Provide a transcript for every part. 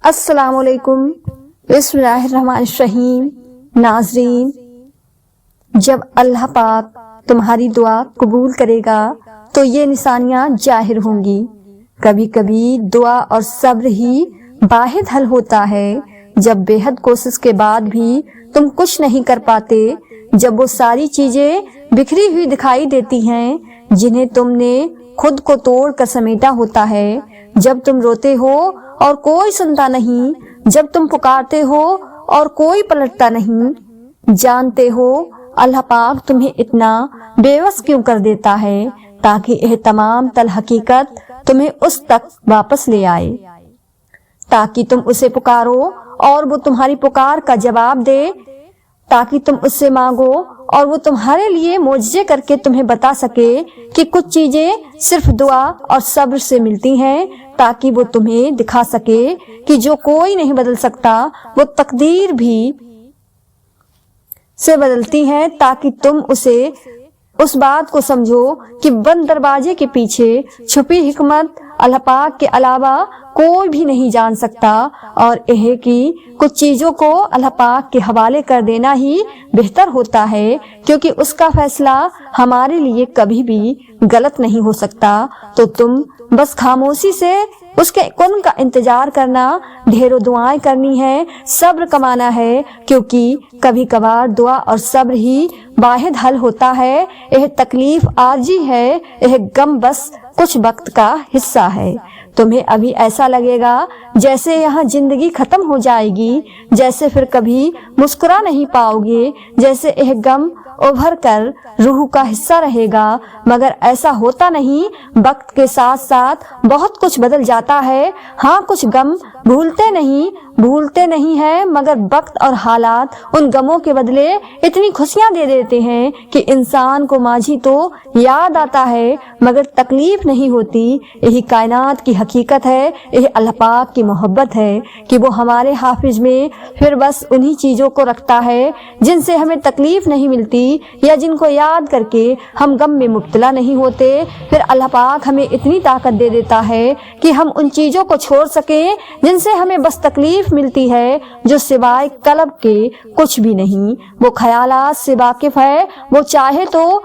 السلام علیکم، بسم اللہ الرحمن الرحیم۔ ناظرین، جب اللہ پاک تمہاری دعا قبول کرے گا تو یہ نشانیاں ظاہر ہوں گی۔ کبھی کبھی دعا اور صبر ہی واحد حل ہوتا ہے۔ جب بے حد کوشش کے بعد بھی تم کچھ نہیں کر پاتے، جب وہ ساری چیزیں بکھری ہوئی دکھائی دیتی ہیں جنہیں تم نے خود کو توڑ کر سمیٹا ہوتا ہے، جب تم روتے ہو اور کوئی سنتا نہیں، جب تم پکارتے ہو اور کوئی پلٹتا نہیں، جانتے ہو اللہ پاک تمہیں اتنا بے بس کیوں کر دیتا ہے، تاکہ یہ تمام تل حقیقت تمہیں اس تک واپس لے آئے، تاکہ تم اسے پکارو اور وہ تمہاری پکار کا جواب دے، تاکہ تم اس سے مانگو اور وہ تمہارے لیے معجزے کر کے تمہیں بتا سکے کہ کچھ چیزیں صرف دعا اور صبر سے ملتی ہیں، تاکہ وہ تمہیں دکھا سکے کہ جو کوئی نہیں بدل سکتا وہ تقدیر بھی سے بدلتی ہیں، تاکہ تم اس بات کو سمجھو کہ بند دروازے کے پیچھے چھپی حکمت اللہ پاک کے علاوہ کوئی بھی نہیں جان سکتا، اور یہ کہ کچھ چیزوں کو اللہ پاک کے حوالے کر دینا ہی بہتر ہوتا ہے، کیونکہ اس کا فیصلہ ہمارے لیے کبھی بھی غلط نہیں ہو سکتا۔ تو تم بس خاموشی سے اس کے کن کا انتظار کرنا، ڈھیروں دعائیں کرنی ہے، صبر کمانا ہے، کیونکہ کبھی کبھار دعا اور صبر ہی واحد حل ہوتا ہے۔ یہ تکلیف عارضی ہے، یہ غم بس کچھ وقت کا حصہ ہے۔ تمہیں ابھی ایسا لگے گا جیسے یہاں زندگی ختم ہو جائے گی، جیسے پھر کبھی مسکرا نہیں پاؤ گے، جیسے یہ غم ابھر کر روح کا حصہ رہے گا، مگر ایسا ہوتا نہیں۔ وقت کے ساتھ ساتھ بہت کچھ بدل جاتا ہے۔ ہاں، کچھ غم بھولتے نہیں ہیں، مگر وقت اور حالات ان غموں کے بدلے اتنی خوشیاں دے دیتے ہیں کہ انسان کو ماضی تو یاد آتا ہے مگر تکلیف نہیں ہوتی۔ یہی کائنات کی حقیقت ہے، یہ اللہ پاک کی محبت ہے کہ وہ ہمارے حافظ میں پھر بس انہی چیزوں کو رکھتا ہے جن سے ہمیں تکلیف نہیں ملتی یا جن کو یاد کر کے ہم غم میں مبتلا نہیں ہوتے۔ پھر اللہ پاک ہمیں اتنی طاقت دے دیتا ہے کہ ہم ان چیزوں کو چھوڑ سکیں جن سے ہمیں بس تکلیف ملتی ہے، جو سوائے قلب کے کچھ بھی نہیں۔ وہ خیالات سے واقف ہے، وہ چاہے تو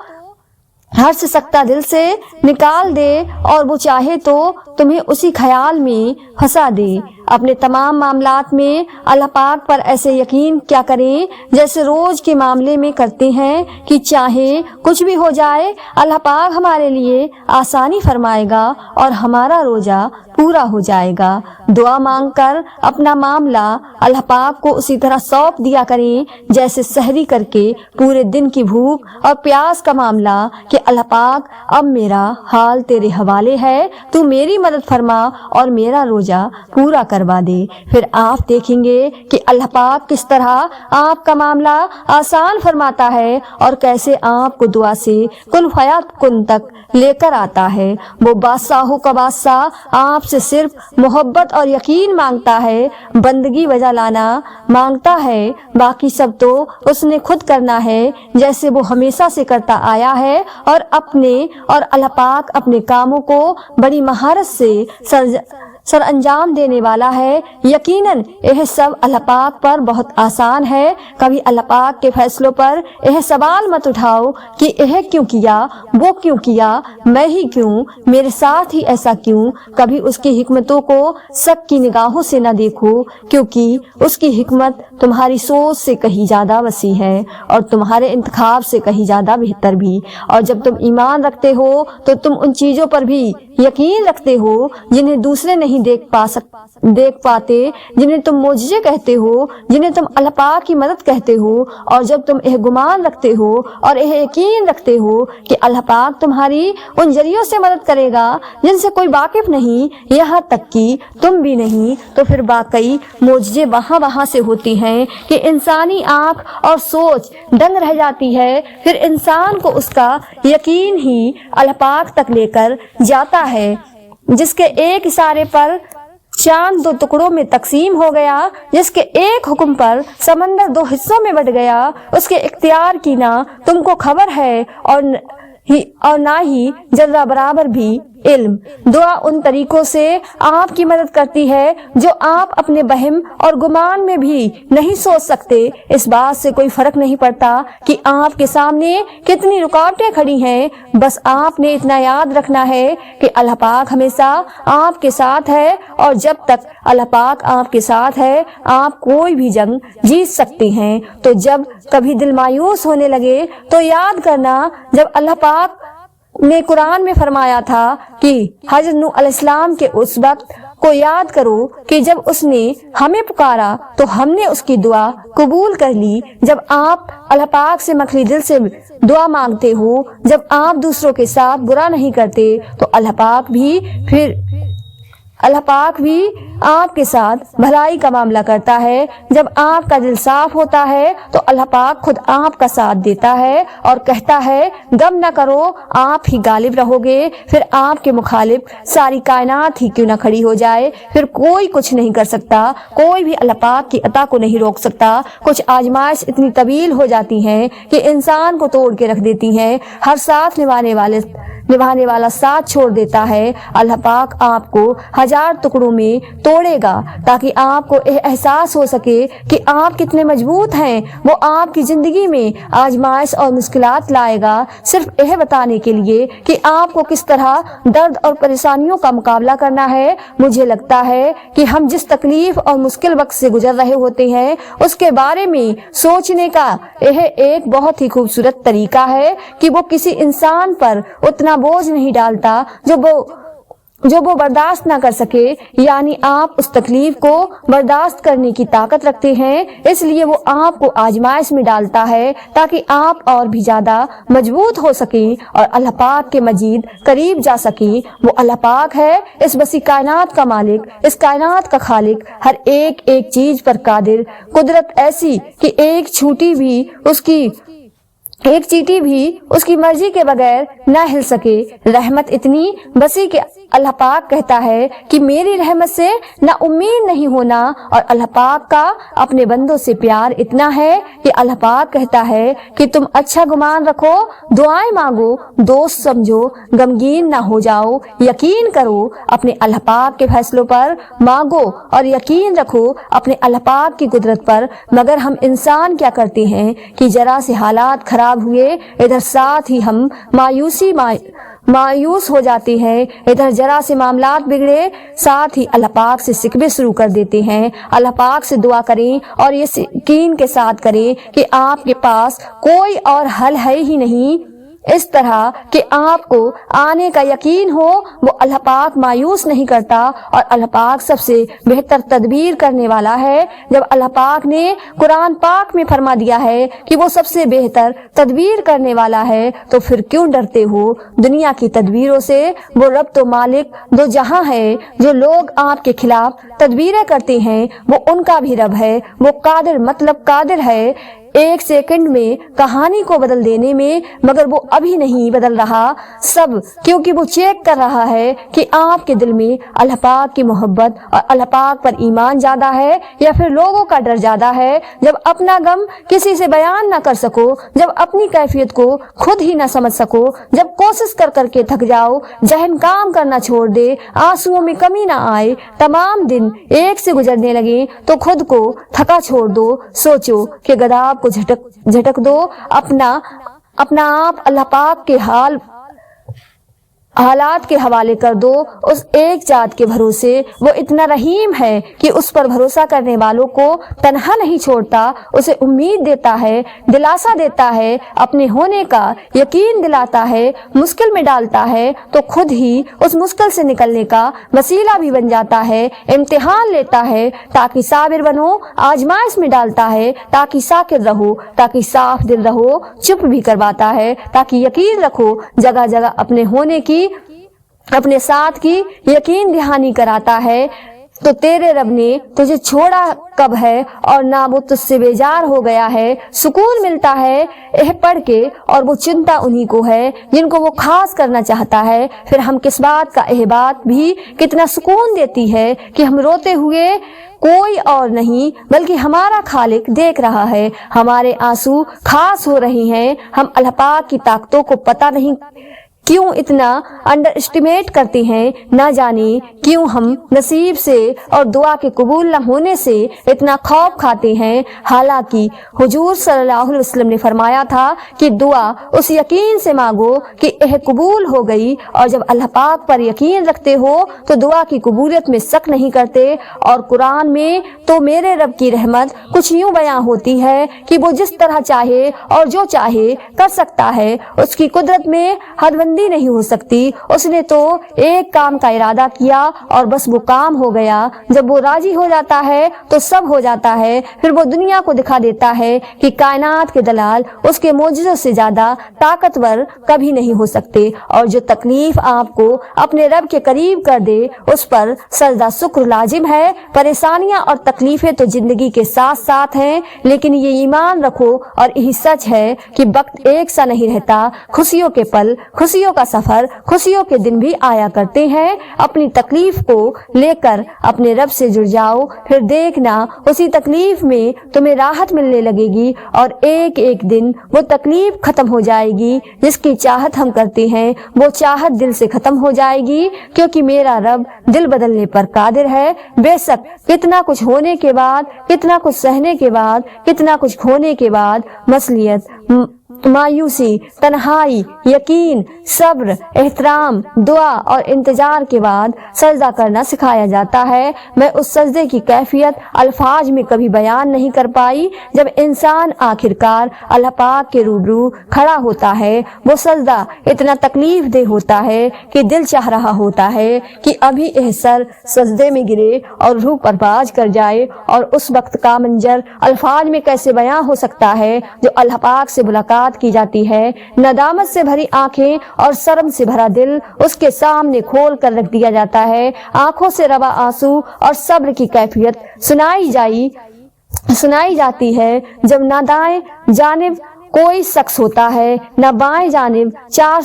ہر سے سکتا دل سے نکال دے، اور وہ چاہے تو تمہیں اسی خیال میں پھنسا دے۔ اپنے تمام معاملات میں اللہ پاک پر ایسے یقین کیا کریں جیسے روز کے معاملے میں کرتے ہیں کہ چاہے کچھ بھی ہو جائے اللہ پاک ہمارے لیے آسانی فرمائے گا اور ہمارا روزہ پورا ہو جائے گا۔ دعا مانگ کر اپنا معاملہ اللہ پاک کو اسی طرح سونپ دیا کریں جیسے سحری کر کے پورے دن کی بھوک اور پیاس کا معاملہ، کہ اللہ پاک اب میرا حال تیرے حوالے ہے، تو میری مدد فرما اور میرا روزہ پورا کروا دے۔ پھر آپ دیکھیں گے کہ اللہ پاک کس طرح آپ کا معاملہ آسان فرماتا ہے اور کیسے آپ کو دعا سے کن فیکون تک لے کر آتا ہے۔ وہ بادشاہوں کا بادشاہ آپ سے صرف محبت اور یقین مانگتا ہے، بندگی بجا لانا مانگتا ہے، باقی سب تو اس نے خود کرنا ہے جیسے وہ ہمیشہ سے کرتا آیا ہے، اور اللہ پاک اپنے کاموں کو بڑی مہارت سے سر انجام دینے والا ہے۔ یقیناً یہ سب اللہ پاک پر بہت آسان ہے۔ کبھی اللہ پاک کے فیصلوں پر یہ سوال مت اٹھاؤ کہ یہ کیوں کیا، وہ کیوں کیا، میں ہی کیوں، میرے ساتھ ہی ایسا کیوں۔ کبھی اس کی حکمتوں کو شک کی نگاہوں سے نہ دیکھو، کیونکہ اس کی حکمت تمہاری سوچ سے کہیں زیادہ وسیع ہے اور تمہارے انتخاب سے کہیں زیادہ بہتر بھی۔ اور جب تم ایمان رکھتے ہو تو تم ان چیزوں پر بھی یقین رکھتے ہو جنہیں دوسرے نہیں دیکھ پاتے، جنہیں تم معجزے کہتے ہو، جنہیں تم اللہ پاک کی مدد کہتے ہو۔ اور جب تم یہ گمان رکھتے ہو اور یہ یقین رکھتے ہو کہ اللہ پاک تمہاری ان ذریعوں سے مدد کرے گا جن سے کوئی واقف نہیں، یہاں تک کہ تم بھی نہیں، تو پھر واقعی معجزے وہاں سے ہوتی ہیں کہ انسانی آنکھ اور سوچ دنگ رہ جاتی ہے۔ پھر انسان کو اس کا یقین ہی اللہ پاک تک لے کر جاتا ہے، جس کے ایک اشارے پر چاند 2 ٹکڑوں میں تقسیم ہو گیا، جس کے ایک حکم پر سمندر 2 حصوں میں بٹ گیا، اس کے اختیار کی نہ تم کو خبر ہے اور نہ ہی ذرہ برابر بھی علم۔ دعا ان طریقوں سے آپ کی مدد کرتی ہے جو آپ اپنے وہم اور گمان میں بھی نہیں سوچ سکتے۔ اس بات سے کوئی فرق نہیں پڑتا کہ آپ کے سامنے کتنی رکاوٹیں کھڑی ہیں، بس آپ نے اتنا یاد رکھنا ہے کہ اللہ پاک ہمیشہ آپ کے ساتھ ہے، اور جب تک اللہ پاک آپ کے ساتھ ہے آپ کوئی بھی جنگ جیت سکتے ہیں۔ تو جب کبھی دل مایوس ہونے لگے تو یاد کرنا جب اللہ پاک نے قرآن میں فرمایا تھا کہ حضرت نوح علیہ السلام کے اس وقت کو یاد کرو کہ جب اس نے ہمیں پکارا تو ہم نے اس کی دعا قبول کر لی۔ جب آپ اللہ پاک سے مخلص دل سے دعا مانگتے ہو، جب آپ دوسروں کے ساتھ برا نہیں کرتے، تو اللہ پاک بھی آپ کے ساتھ بھلائی کا معاملہ کرتا ہے۔ جب آپ کا دل صاف ہوتا ہے تو اللہ پاک خود آپ کا ساتھ دیتا ہے اور کہتا ہے غم نہ کرو، آپ ہی غالب رہو گے۔ پھر آپ کے مخالف ساری کائنات ہی کیوں نہ کھڑی ہو جائے، پھر کوئی کچھ نہیں کر سکتا، کوئی بھی اللہ پاک کی عطا کو نہیں روک سکتا۔ کچھ آزمائش اتنی طویل ہو جاتی ہیں کہ انسان کو توڑ کے رکھ دیتی ہیں، ہر ساتھ نبھانے والا ساتھ چھوڑ دیتا ہے۔ اللہ پاک آپ کو 1000 ٹکڑوں میں توڑے گا تاکہ آپ کو احساس ہو سکے کہ آپ کتنے مضبوط ہیں۔ وہ آپ کی زندگی میں آزمائش اور مشکلات لائے گا صرف یہ بتانے کے لیے کہ آپ کو کس طرح درد اور پریشانیوں کا مقابلہ کرنا ہے۔ مجھے لگتا ہے کہ ہم جس تکلیف اور مشکل وقت سے گزر رہے ہوتے ہیں اس کے بارے میں سوچنے کا یہ ایک بہت ہی خوبصورت طریقہ ہے کہ وہ کسی انسان پر اتنا بوجھ نہیں ڈالتا جو وہ برداشت نہ کر سکے، یعنی آپ اس تکلیف کو برداشت کرنے کی طاقت رکھتے ہیں، اس لیے وہ آپ کو آزمائش میں ڈالتا ہے تاکہ آپ اور بھی زیادہ مضبوط ہو سکیں اور اللہ پاک کے مزید قریب جا سکیں۔ وہ اللہ پاک ہے، اس وسیع کائنات کا مالک، اس کائنات کا خالق، ہر ایک چیز پر قادر، قدرت ایسی کہ ایک چیٹی بھی اس کی مرضی کے بغیر نہ ہل سکے۔ رحمت اتنی وسیع کہ اللہ پاک کہتا ہے کہ میری رحمت سے نہ امید نہیں ہونا، اور اللہ پاک کا اپنے بندوں سے پیار اتنا ہے کہ اللہ پاک کہتا ہے کہ تم اچھا گمان رکھو، دعائیں مانگو، دوست سمجھو، غمگین نہ ہو جاؤ، یقین کرو اپنے اللہ پاک کے فیصلوں پر، مانگو اور یقین رکھو اپنے اللہ پاک کی قدرت پر۔ مگر ہم انسان کیا کرتے ہیں کہ ذرا سے حالات خراب ہوئے ادھر ساتھ ہی ہم مایوس ہو جاتے ہیں، ادھر ذرا سے معاملات بگڑے ساتھ ہی اللہ پاک سے شکوے شروع کر دیتے ہیں۔ اللہ پاک سے دعا کریں اور یہ یقین کے ساتھ کریں کہ آپ کے پاس کوئی اور حل ہے ہی نہیں، اس طرح کہ آپ کو آنے کا یقین ہو۔ وہ اللہ پاک مایوس نہیں کرتا اور اللہ پاک سب سے بہتر تدبیر کرنے والا ہے۔ جب اللہ پاک نے قرآن پاک میں فرما دیا ہے کہ وہ سب سے بہتر تدبیر کرنے والا ہے تو پھر کیوں ڈرتے ہو دنیا کی تدبیروں سے؟ وہ رب تو مالک دو جہاں ہے، جو لوگ آپ کے خلاف تدبیریں کرتے ہیں وہ ان کا بھی رب ہے۔ وہ قادر ہے ایک سیکنڈ میں کہانی کو بدل دینے میں، مگر وہ ابھی نہیں بدل رہا سب، کیونکہ وہ چیک کر رہا ہے کہ آپ کے دل میں اللہ پاک کی محبت اور اللہ پاک پر ایمان زیادہ ہے یا پھر لوگوں کا ڈر زیادہ ہے۔ جب اپنا غم کسی سے بیان نہ کر سکو، جب اپنی کیفیت کو خود ہی نہ سمجھ سکو، جب کوشش کر کے تھک جاؤ، ذہن کام کرنا چھوڑ دے، آنسوؤں میں کمی نہ آئے، تمام دن ایک سے گزرنے لگے تو خود کو تھکا چھوڑ دو، سوچو کہ غضب کو جھٹک دو، اپنا آپ اللہ پاک کے حالات کے حوالے کر دو، اس ایک ذات کے بھروسے۔ وہ اتنا رحیم ہے کہ اس پر بھروسہ کرنے والوں کو تنہا نہیں چھوڑتا، اسے امید دیتا ہے، دلاسا دیتا ہے، اپنے ہونے کا یقین دلاتا ہے، مشکل میں ڈالتا ہے تو خود ہی اس مشکل سے نکلنے کا وسیلہ بھی بن جاتا ہے، امتحان لیتا ہے تاکہ صابر بنو، آزمائش میں ڈالتا ہے تاکہ ساکت رہو، تاکہ صاف دل رہو، چپ بھی کرواتا ہے تاکہ یقین رکھو، جگہ جگہ اپنے ہونے کی، اپنے ساتھ کی یقین دہانی کراتا ہے۔ تو تیرے رب نے تجھے چھوڑا کب ہے اور نہ وہ تجھ سے بیزار ہو گیا ہے۔ سکون ملتا ہے یہ پڑھ کے، اور وہ چنتا انہی کو ہے جن کو وہ خاص کرنا چاہتا ہے۔ پھر ہم کس بات کا یہ بات بھی کتنا سکون دیتی ہے کہ ہم روتے ہوئے کوئی اور نہیں بلکہ ہمارا خالق دیکھ رہا ہے، ہمارے آنسو خاص ہو رہے ہیں، ہم اللہ پاک کی طاقتوں کو پتہ نہیں क्यों इतना अंडर एस्टिमेट करते हैं। न जाने क्यों हम नसीब से और दुआ के कबूल न होने से इतना खौफ खाते हैं। हालांकि हुजूर सल्लल्लाहु अलैहि वसल्लम ने फरमाया था कि दुआ उस यकीन से मांगो कि यह कबूल हो गई, और जब अल्लाह पाक पर यकीन रखते हो तो दुआ की कबूलियत में शक नहीं करते। और कुरान में तो मेरे रब की रहमत कुछ यूं बयां होती है कि वो जिस तरह चाहे और जो चाहे कर सकता है। उसकी कुदरत में हदबंदी नहीं हो सकती। उसने तो एक काम का इरादा किया और बस वो काम हो गया। जब वो राजी हो जाता है तो सब हो जाता है। फिर वो दुनिया को दिखा देता है कि कायनात के दलाल उसके मोजज़ों से ज्यादा ताकतवर कभी नहीं हो सकते। और जो तकलीफ आपको अपने रब के करीब कर दे उस पर सजदा शुक्र लाजिम है। परेशानियां और तकलीफें तो जिंदगी के साथ साथ हैं, लेकिन ये ईमान रखो और यही सच है कि वक्त एक सा नहीं रहता। खुशियों के पल, खुशियों का सफर, खुशियों के दिन भी आया करते हैं। अपनी तकलीफ को लेकर अपने रब से जुड़ जाओ, फिर देखना उसी तकलीफ में तुम्हें राहत मिलने लगेगी और एक एक दिन वो तकलीफ खत्म हो जाएगी। जिसकी चाहत हम करते हैं वो चाहत दिल से खत्म हो जाएगी, क्योंकि मेरा रब दिल बदलने पर कादिर है। बेशक कितना कुछ होने के बाद, कितना कुछ सहने के बाद, कितना कुछ खोने के बाद मसलियत, मायूसी, तन्हाई, यकीन, सब्र, एहतराम, दुआ और इंतजार के बाद सजदा करना सिखाया जाता है। मैं उस सजदे की कैफियत अल्फाज में कभी बयान नहीं कर पाई। जब इंसान आखिरकार अल्लाह पाक के रूबरू खड़ा होता है, वो सजदा इतना तकलीफ दे होता है कि दिल चाह रहा होता है कि अभी यह सर सजदे में गिरे और रूह परवाज कर जाए। और उस वक्त का मंजर अल्फाज में कैसे बयां हो सकता है। जो अल्लाह पाक से मुलाकात की जाती है, नदामत से भरी आंखें और शर्म से भरा दिल उसके सामने खोल कर रख दिया जाता है। आंखों से रवा आंसू और सब्र की कैफियत सुनाई जाती है। जब ना दाएं जानिब कोई शख्स होता है, न बाएं जानिब चार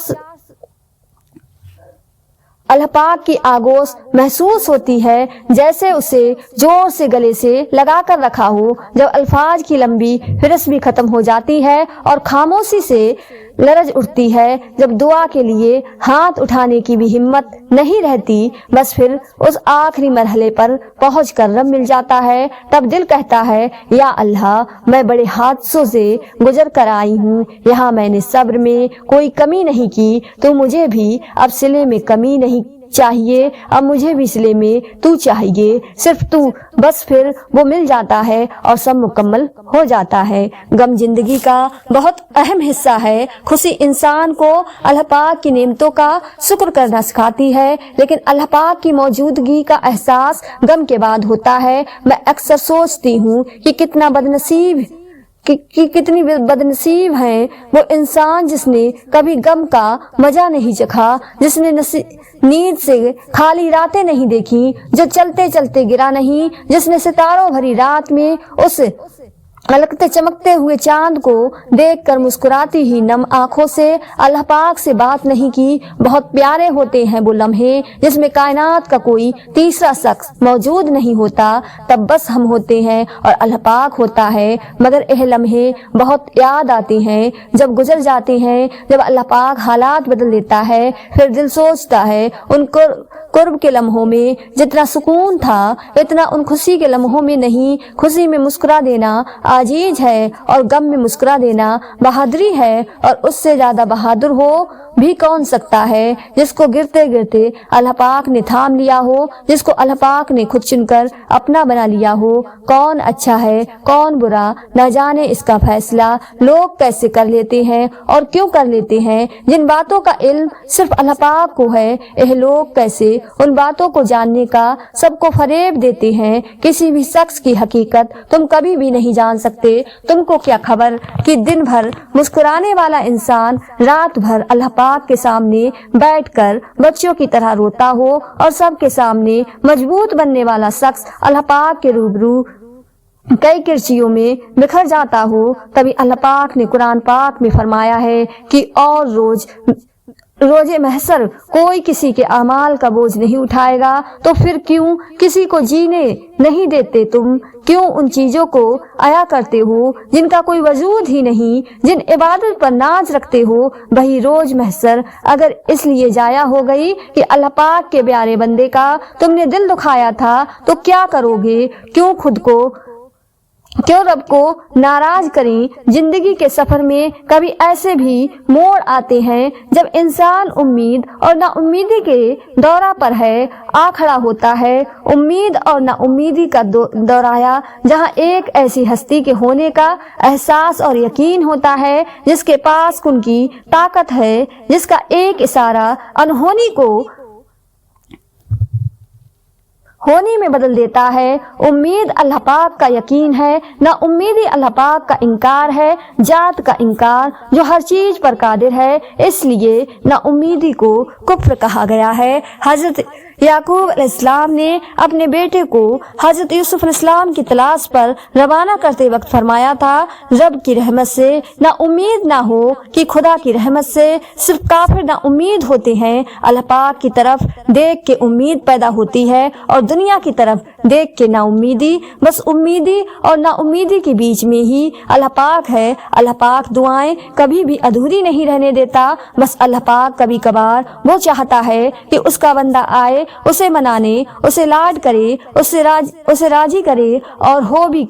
अल्लाह पाक की आगोश महसूस होती है, जैसे उसे जोर से गले से लगा कर रखा हो। जब अल्फाज की लंबी फिरस भी खत्म हो जाती है और खामोशी से लरज उठती है, जब दुआ के लिए हाथ उठाने की भी हिम्मत नहीं रहती, बस फिर उस आखिरी मरहले पर पहुंचकर रब मिल जाता है। तब दिल कहता है, या अल्लाह, मैं बड़े हादसों से गुजर कर आई हूँ, यहाँ मैंने सब्र में कोई कमी नहीं की, तो मुझे भी अब सिले में कमी नहीं चाहिए, अब मुझे भी सिले में तू चाहिए, सिर्फ तू। बस फिर वो मिल जाता है और सब मुकम्मल हो जाता है। गम जिंदगी का बहुत अहम हिस्सा है। खुशी इंसान को अल्लाह पाक की नेमतों का शुक्र करना सिखाती है, लेकिन अल्लाह पाक की मौजूदगी का एहसास गम के बाद होता है। मैं अक्सर सोचती हूँ कि कितनी बदनसीब है वो इंसान जिसने कभी गम का मजा नहीं चखा, जिसने नींद से खाली रातें नहीं देखी, जो चलते चलते गिरा नहीं, जिसने सितारों भरी रात में उस अलगते चमकते हुए चांद को देखकर मुस्कुराती ही नम आंखों से अल्लाह पाक से बात नहीं की। बहुत प्यारे होते हैं वो लम्हे जिसमें कायनात का कोई तीसरा शख्स मौजूद नहीं होता। तब बस हम होते हैं और अल्लाह पाक होता है। मगर यह लम्हे बहुत याद आते हैं जब गुजर जाते हैं, जब अल्लाह पाक हालात बदल देता है। फिर दिल सोचता है उनको कुर्ब के लम्हों में जितना सुकून था, इतना उन खुशी के लम्हों में नहीं। खुशी में मुस्कुरा देना आजीज है और गम में मुस्कुरा देना बहादुरी है, और उससे ज्यादा बहादुर हो भी कौन सकता है जिसको गिरते गिरते अल्लाह पाक ने थाम लिया हो, जिसको अल्लाह पाक ने खुद चुनकर अपना बना लिया हो। कौन अच्छा है कौन बुरा, न जाने इसका फैसला लोग कैसे कर लेते हैं और क्यों कर लेते हैं। जिन बातों का इल्म सिर्फ अल्लाह पाक को है, यह लोग कैसे उन बातों को जानने का सबको फरेब देते हैं। किसी भी शख्स की हकीकत तुम कभी भी नहीं जान सकते। तुमको क्या खबर कि दिन भर मुस्कुराने वाला इंसान रात भर अल्लाह पाक के सामने बैठकर बच्चों की तरह रोता हो, और सबके सामने मजबूत बनने वाला शख्स अल्लाह पाक के रूबरू कई किरचियों में बिखर जाता हो। तभी अल्लाह पाक ने कुरान पाक में फरमाया है कि और रोजे महशर कोई किसी के अमाल का बोझ नहीं उठाएगा, तो फिर क्यों किसी को जीने नहीं देते तुम? क्यों उन चीजों को आया करते हो जिनका कोई वजूद ही नहीं, जिन इबादत पर नाज रखते हो? वही रोज महशर अगर इसलिए जाया हो गई कि अल्लाह पाक के प्यारे बंदे का तुमने दिल दुखाया था, तो क्या करोगे? क्यों रब को नाराज करें? जिंदगी के सफर में कभी ऐसे भी मोड़ आते हैं जब इंसान उम्मीद और नाउम्मीदी के दौरा पर आ खड़ा होता है। उम्मीद और नाउम्मीदी का दौराया, जहां एक ऐसी हस्ती के होने का एहसास और यकीन होता है जिसके पास उनकी ताकत है, जिसका एक इशारा अनहोनी को होनी में बदल देता है। उम्मीद अल्लाह पाक का यकीन है, ना उम्मीदी अल्लाह पाक का इनकार है, जात का इनकार जो हर चीज पर कादिर है। इसलिए ना उम्मीदी को कुफ्र कहा गया है। हजरत याकूब अलैहिस्सलाम ने अपने बेटे को हजरत यूसुफ अलैहिस्सलाम की तलाश पर रवाना करते वक्त फरमाया था, रब की रहमत से ना उम्मीद ना हो कि खुदा की रहमत से सिर्फ काफिर ना उम्मीद होते हैं। अल्लाह पाक की तरफ देख के उम्मीद पैदा होती है और दुनिया की तरफ देख के ना उम्मीदी। बस उम्मीदी और ना उम्मीदी के बीच में ही अल्लाह पाक है। अल्लाह पाक दुआएं कभी भी अधूरी नहीं रहने देता। बस अल्लाह पाक कभी कभार वो चाहता है कि उसका बंदा आए, उसे मनाने, उसे लाड करे, उसे राजी करे, और हो भी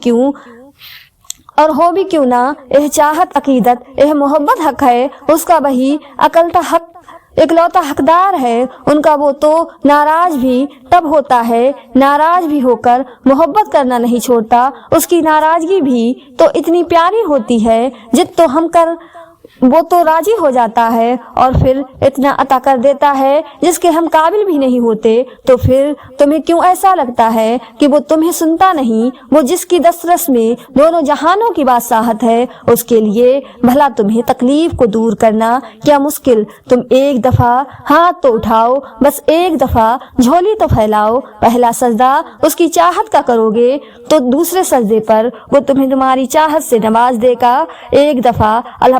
क्यों ना यह चाहत अकीदत, यह मोहब्बत हक है, उसका वही अकलता हक इकलौता हकदार है। उनका वो तो नाराज भी तब होता है, नाराज भी होकर मोहब्बत करना नहीं छोड़ता। उसकी नाराजगी भी तो इतनी प्यारी होती है, जिद तो हम कर वो तो राजी हो जाता है और फिर इतना अता कर देता है जिसके हम काबिल भी नहीं होते। तो फिर तुम्हें क्यों ऐसा लगता है कि वो तुम्हें सुनता नहीं? वो जिसकी दस्तरस में दोनों जहानों की बादशाहत है, उसके लिए भला तुम्हें तकलीफ को दूर करना क्या मुश्किल? तुम एक दफा हाथ तो उठाओ, बस एक दफा झोली तो फैलाओ। पहला सजदा उसकी चाहत का करोगे तो दूसरे सजदे पर वो तुम्हें तुम्हारी चाहत से नवाज देगा। एक दफा अल्लाह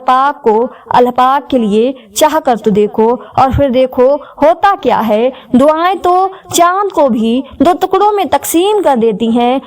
पाक के लिए चाह कर तो देखो, और फिर देखो होता क्या है। दुआएं तो चांद को भी दो टुकड़ों में तकसीम कर देती हैं।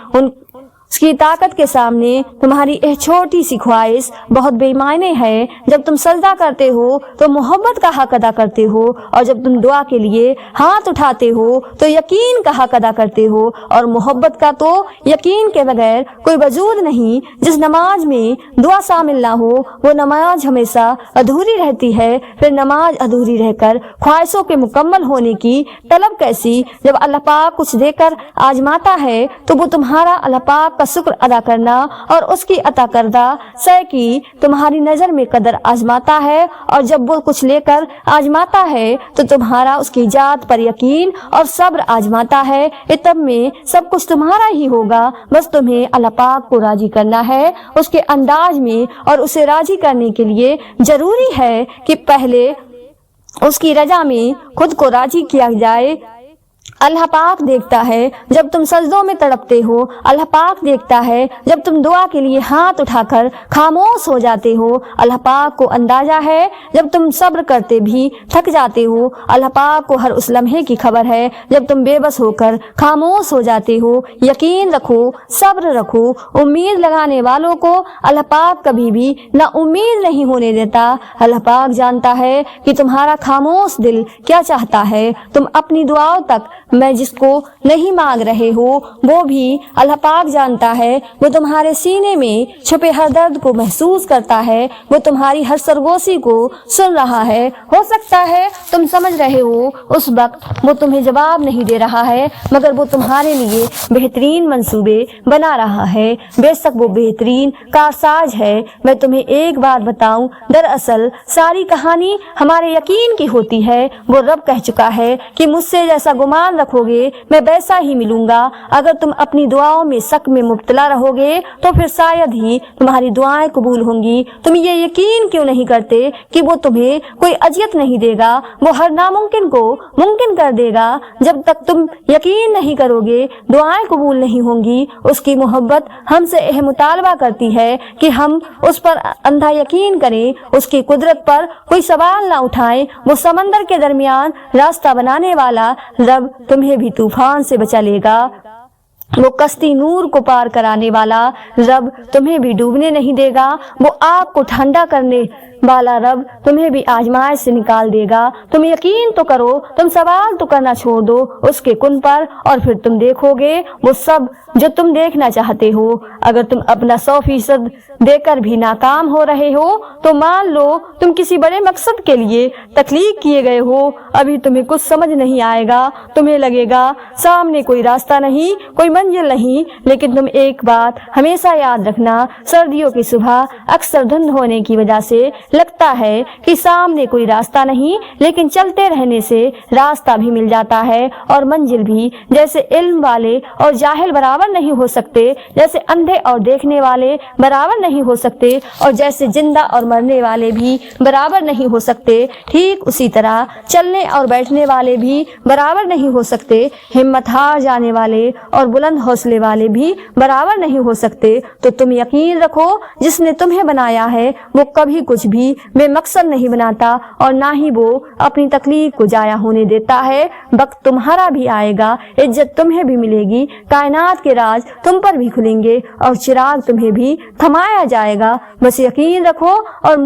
उसकी ताकत के सामने तुम्हारी एक छोटी सी ख्वाहिश बहुत बेमायने है। जब तुम सजदा करते हो तो मोहब्बत का हक अदा करते हो, और जब तुम दुआ के लिए हाथ उठाते हो तो यकीन का हक अदा करते हो। और मोहब्बत का तो यकीन के बगैर कोई वजूद नहीं। जिस नमाज में दुआ शामिल ना हो वो नमाज हमेशा अधूरी रहती है। फिर नमाज अधूरी रहकर ख्वाहिशों के मुकम्मल होने की तलब कैसी? जब अल्लाह पाक कुछ देकर आजमाता है तो वो तुम्हारा अल्लाह पाक का शुक्र अदा करना और उसकी अता करदा सै की तुम्हारी नजर में कदर आजमाता है। और जब वो कुछ लेकर आजमाता है तो तुम्हारा उसकी जात पर यकीन और सब्र आजमाता है। तब में सब कुछ तुम्हारा ही होगा। बस तुम्हें अल्लाह पाक को राजी करना है उसके अंदाज में, और उसे राजी करने के लिए जरूरी है कि पहले उसकी रजा में खुद को राजी किया जाए। अल्लाह पाक देखता है जब तुम सजदों में तड़पते हो। अल्लाह पाक देखता है जब तुम दुआ के लिए हाथ उठाकर खामोश हो जाते हो। अल्लाह पाक को अंदाजा है जब तुम सब्र करते भी थक जाते हो। अल्लाह पाक को हर उस लम्हे की खबर है जब तुम बेबस होकर खामोश हो जाते हो। यकीन रखो, सब्र रखो। उम्मीद लगाने वालों को अल्लाह पाक कभी भी ना उम्मीद नहीं होने देता। अल्लाह पाक जानता है कि तुम्हारा खामोश दिल क्या चाहता है। तुम अपनी दुआओं तक मैं जिसको नहीं मांग रहे हो वो भी अल्लाह पाक जानता है। वो तुम्हारे सीने में छुपे हर दर्द को महसूस करता है। वो तुम्हारी हर सरगोशी को सुन रहा है। हो सकता है तुम समझ रहे हो उस वक्त वो तुम्हें जवाब नहीं दे रहा है, मगर वो तुम्हारे लिए बेहतरीन मंसूबे बना रहा है। बेशक वो बेहतरीन कारसाज है। मैं तुम्हें एक बात बताऊं, दरअसल सारी कहानी हमारे यकीन की होती है। वो रब कह चुका है कि मुझसे जैसा गुमान ईमान रखोगे मैं वैसा ही मिलूंगा। अगर तुम अपनी दुआओं में शक में मुब्तला रहोगे तो फिर शायद ही तुम्हारी दुआएं कबूल होंगी। तुम ये यकीन क्यों नहीं करते कि वो तुम्हें कोई अजियत नहीं देगा, वो हर नामुमकिन को मुमकिन कर देगा। जब तक तुम यकीन नहीं करोगे दुआएं कबूल नहीं होंगी। उसकी मोहब्बत हमसे यह मुतालबा करती है कि हम उस पर अंधा यकीन करें, उसकी कुदरत पर कोई सवाल ना उठाएं। वो समंदर के दरमियान रास्ता बनाने वाला रब तुम्हें भी तूफान से बचा लेगा। वो कश्ती नूर को पार कराने वाला रब तुम्हें भी डूबने नहीं देगा। वो आग को ठंडा करने वाला रब तुम्हें भी आजमाइश से निकाल देगा। तुम यकीन तो करो, तुम सवाल तो करना छोड़ दो उसके कुन पर, और फिर तुम देखोगे वो सब जो तुम देखना चाहते हो। अगर तुम अपना 100% देकर भी नाकाम हो रहे हो तो मान लो तुम किसी बड़े मकसद के लिए तख्लीक किए गए हो। अभी तुम्हें कुछ समझ नहीं आएगा, तुम्हें लगेगा सामने कोई रास्ता नहीं, कोई मंजिल नहीं। लेकिन तुम एक बात हमेशा याद रखना, सर्दियों की सुबह अक्सर धुंध होने की वजह से लगता है कि सामने कोई रास्ता नहीं, लेकिन चलते रहने से रास्ता भी मिल जाता है और मंजिल भी। जैसे इल्म वाले और जाहिल बराबर नहीं हो सकते, जैसे अंधे और देखने वाले बराबर नहीं हो सकते, और जैसे जिंदा और मरने वाले भी बराबर नहीं हो सकते, ठीक उसी तरह चलने और बैठने वाले भी बराबर नहीं हो सकते। हिम्मत हार जाने वाले और बुलंद हौसले वाले भी बराबर नहीं हो सकते। तो तुम यकीन रखो, जिसने तुम्हें बनाया है वो कभी कुछ भी बेमकसद नहीं बनाता और ना ही वो अपनी तकलीफ को जाया होने देता है। वक्त तुम्हारा भी आएगा, इज्जत तुम्हें भी मिलेगी, कायनात के राज तुम पर भी खुलेंगे और चिराग तुम्हें भी थमाया जाएगा। बस यकीन रखो, और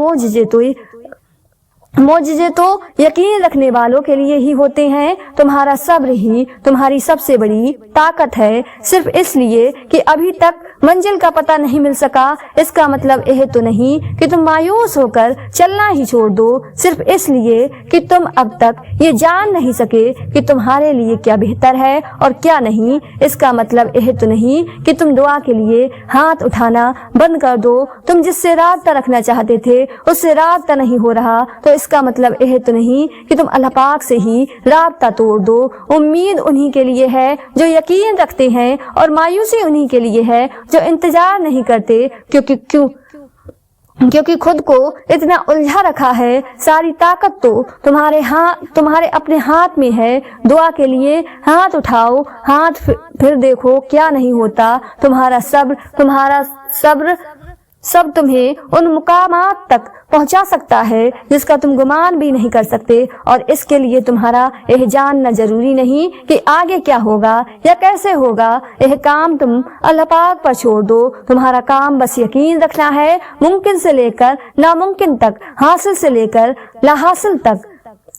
मोजिज़े तो यकीन रखने वालों के लिए ही होते हैं। तुम्हारा सब्र ही तुम्हारी सबसे बड़ी ताकत है। सिर्फ इसलिए कि अभी तक मंजिल का पता नहीं मिल सका, इसका मतलब यह तो नहीं कि तुम मायूस होकर चलना ही छोड़ दो। सिर्फ इसलिए कि तुम अब तक ये जान नहीं सके कि तुम्हारे लिए क्या बेहतर है और क्या नहीं, इसका मतलब यह तो नहीं कि तुम दुआ के लिए हाथ उठाना बंद कर दो। तुम जिससे राब्ता रखना चाहते थे उससे राब्ता नहीं हो रहा, तो इसका मतलब यह तो नहीं कि तुम अल्लाह पाक से ही राब्ता तोड़ दो। उम्मीद उन्हीं के लिए है जो यकीन रखते हैं, और मायूसी उन्हीं के लिए है जो इंतजार नहीं करते, क्योंकि खुद को इतना उलझा रखा है। सारी ताकत तो तुम्हारे अपने हाथ में है। दुआ के लिए हाथ उठाओ, हाथ फिर देखो क्या नहीं होता। तुम्हारा सब्र सब तुम्हें उन मुकामात तक पहुंचा सकता है जिसका तुम गुमान भी नहीं कर सकते, और इसके लिए तुम्हारा यह जानना जरूरी नहीं कि आगे क्या होगा या कैसे होगा। यह काम तुम अल्लाह पाक पर छोड़ दो। तुम्हारा काम बस यकीन रखना है, मुमकिन से लेकर नामुमकिन तक, हासिल से लेकर लाहासिल तक।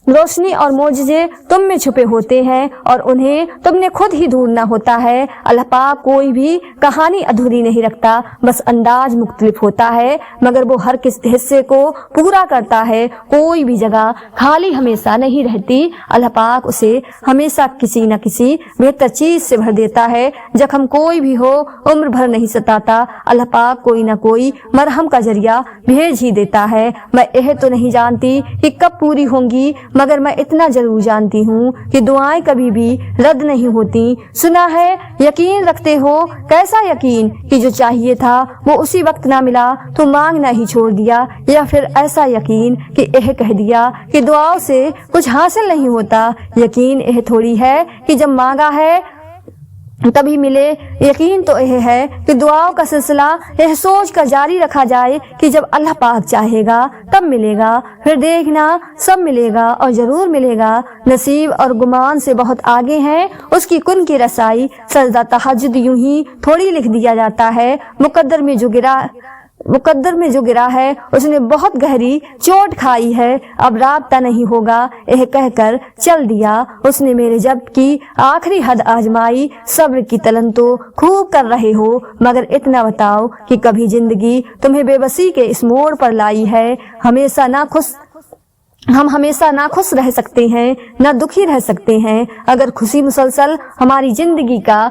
रोशनी और मोजिज़े तुम में छुपे होते हैं और उन्हें तुमने खुद ही ढूंढना होता है। अल्लाह पाक कोई भी कहानी अधूरी नहीं रखता, बस अंदाज मुख्तलिफ होता है, मगर वो हर किस हिस्से को पूरा करता है। कोई भी जगह खाली हमेशा नहीं रहती। अल्लाह पाक उसे हमेशा किसी न किसी बेहतर चीज से भर देता है। जख्म कोई भी हो उम्र भर नहीं सताता, अल्लाह पाक कोई न कोई मरहम का जरिया भेज ही देता है। मैं यह तो नहीं जानती कि कब पूरी होंगी, मगर मैं इतना जरूर जानती हूँ कि दुआएं कभी भी रद्द नहीं होती। सुना है, यकीन रखते हो। कैसा यकीन कि जो चाहिए था वो उसी वक्त ना मिला तो मांगना ही छोड़ दिया, या फिर ऐसा यकीन कि यह कह दिया कि दुआओं से कुछ हासिल नहीं होता। यकीन यह थोड़ी है कि जब मांगा है तभी मिले। यकीन तो यह है कि दुआओं का सिलसिला यह सोच कर जारी रखा जाए कि जब अल्लाह पाक चाहेगा तब मिलेगा, फिर देखना सब मिलेगा और जरूर मिलेगा। नसीब और गुमान से बहुत आगे है उसकी कुन की रसाई। सजदा तहज्जुद यूं ही थोड़ी लिख दिया जाता है। मुकद्दर में जो गिरा है उसने बहुत गहरी चोट खाई है। अब राब्ता नहीं होगा यह कहकर चल दिया उसने मेरे जब की आखिरी हद आजमाई। सब्र की तलन तो खूब कर रहे हो, मगर इतना बताओ कि कभी जिंदगी तुम्हें बेबसी के इस मोड़ पर लाई है। हम हमेशा ना खुश रह सकते हैं, ना दुखी रह सकते हैं। अगर खुशी मुसलसल हमारी जिंदगी का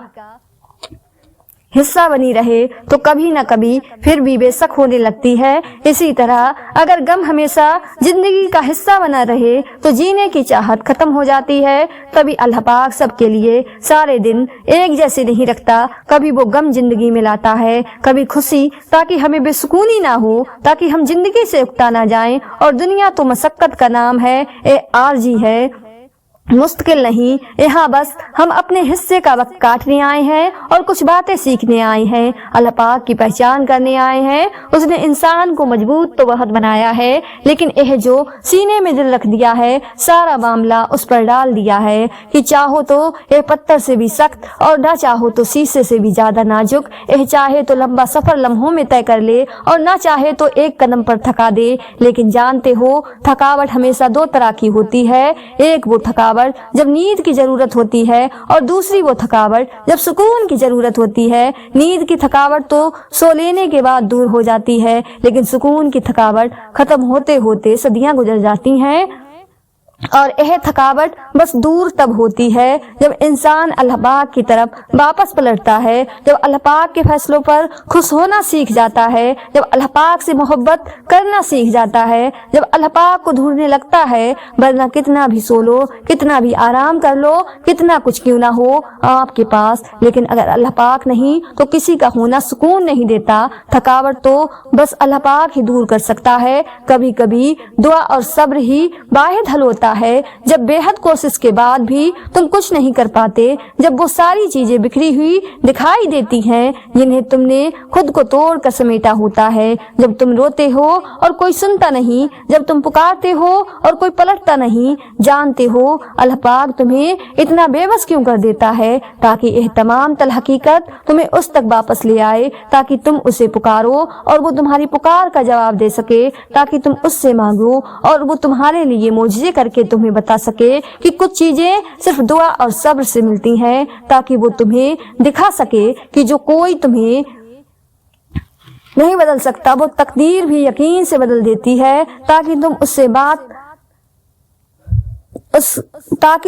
हिस्सा बनी रहे तो कभी न कभी फिर भी बेशक होने लगती है। इसी तरह अगर गम हमेशा जिंदगी का हिस्सा बना रहे तो जीने की चाहत खत्म हो जाती है। तभी अल्लाह पाक सबके लिए सारे दिन एक जैसे नहीं रखता। कभी वो गम जिंदगी में लाता है, कभी खुशी, ताकि हमें बेसुकूनी ना हो, ताकि हम जिंदगी से उकता ना जाएं। और दुनिया तो मशक्कत का नाम है, ये आरजी है, मुश्किल नहीं। यहाँ बस हम अपने हिस्से का वक्त काटने आए हैं और कुछ बातें सीखने आए हैं, अल्लाह पाक की पहचान करने आए हैं। उसने इंसान को मजबूत तो बहुत बनाया है, लेकिन यह जो सीने में दिल रख दिया है, सारा मामला उस पर डाल दिया है कि चाहो तो यह पत्थर से भी सख्त और ना चाहो तो शीशे से भी ज्यादा नाजुक। यह चाहे तो लंबा सफर लम्हों में तय कर ले और ना चाहे तो एक कदम पर थका दे। लेकिन जानते हो, थकावट हमेशा दो तरह की होती है। एक वो थकावट जब नींद की जरूरत होती है और दूसरी वो थकावट जब सुकून की जरूरत होती है। नींद की थकावट तो सो लेने के बाद दूर हो जाती है, लेकिन सुकून की थकावट खत्म होते होते सदियां गुजर जाती हैं। और यह थकावट बस दूर तब होती है जब इंसान अल्लाह पाक की तरफ वापस पलटता है, जब अल्लाह पाक के फैसलों पर खुश होना सीख जाता है, जब अल्लाह पाक से मोहब्बत करना सीख जाता है, जब अल्लाह पाक को ढूंढने लगता है। वरना कितना भी सो लो, कितना भी आराम कर लो, कितना कुछ क्यों ना हो आपके पास, लेकिन अगर अल्लाह पाक नहीं तो किसी का होना सुकून नहीं देता। थकावट तो बस अल्लाह पाक ही दूर कर सकता है। कभी कभी दुआ और सब्र ही वाहिद हल होता है। जब बेहद कोशिश के बाद भी तुम कुछ नहीं कर पाते, जब वो सारी चीजें बिखरी हुई दिखाई देती हैं जिन्हें तुमने खुद को तोड़ कर समेटा होता है, जब तुम रोते हो और कोई सुनता नहीं, जब तुम पुकारते हो और कोई पलटता नहीं, जानते हो अल्लाह पाक तुम्हें इतना बेबस क्यों कर देता है, ताकि यह तमाम तल हकीकत तुम्हें उस तक वापस ले आए, ताकि तुम उसे पुकारो और वो तुम्हारी पुकार का जवाब दे सके, ताकि तुम उससे मांगो और वो तुम्हारे लिए मोजज़े करके तुम्हें बता सके कि कुछ चीजें सिर्फ दुआ और सब्र से मिलती हैं, ताकि वो तुम्हें दिखा सके कि जो कोई तुम्हें नहीं बदल सकता वो तकदीर भी यकीन से बदल देती है, ताकि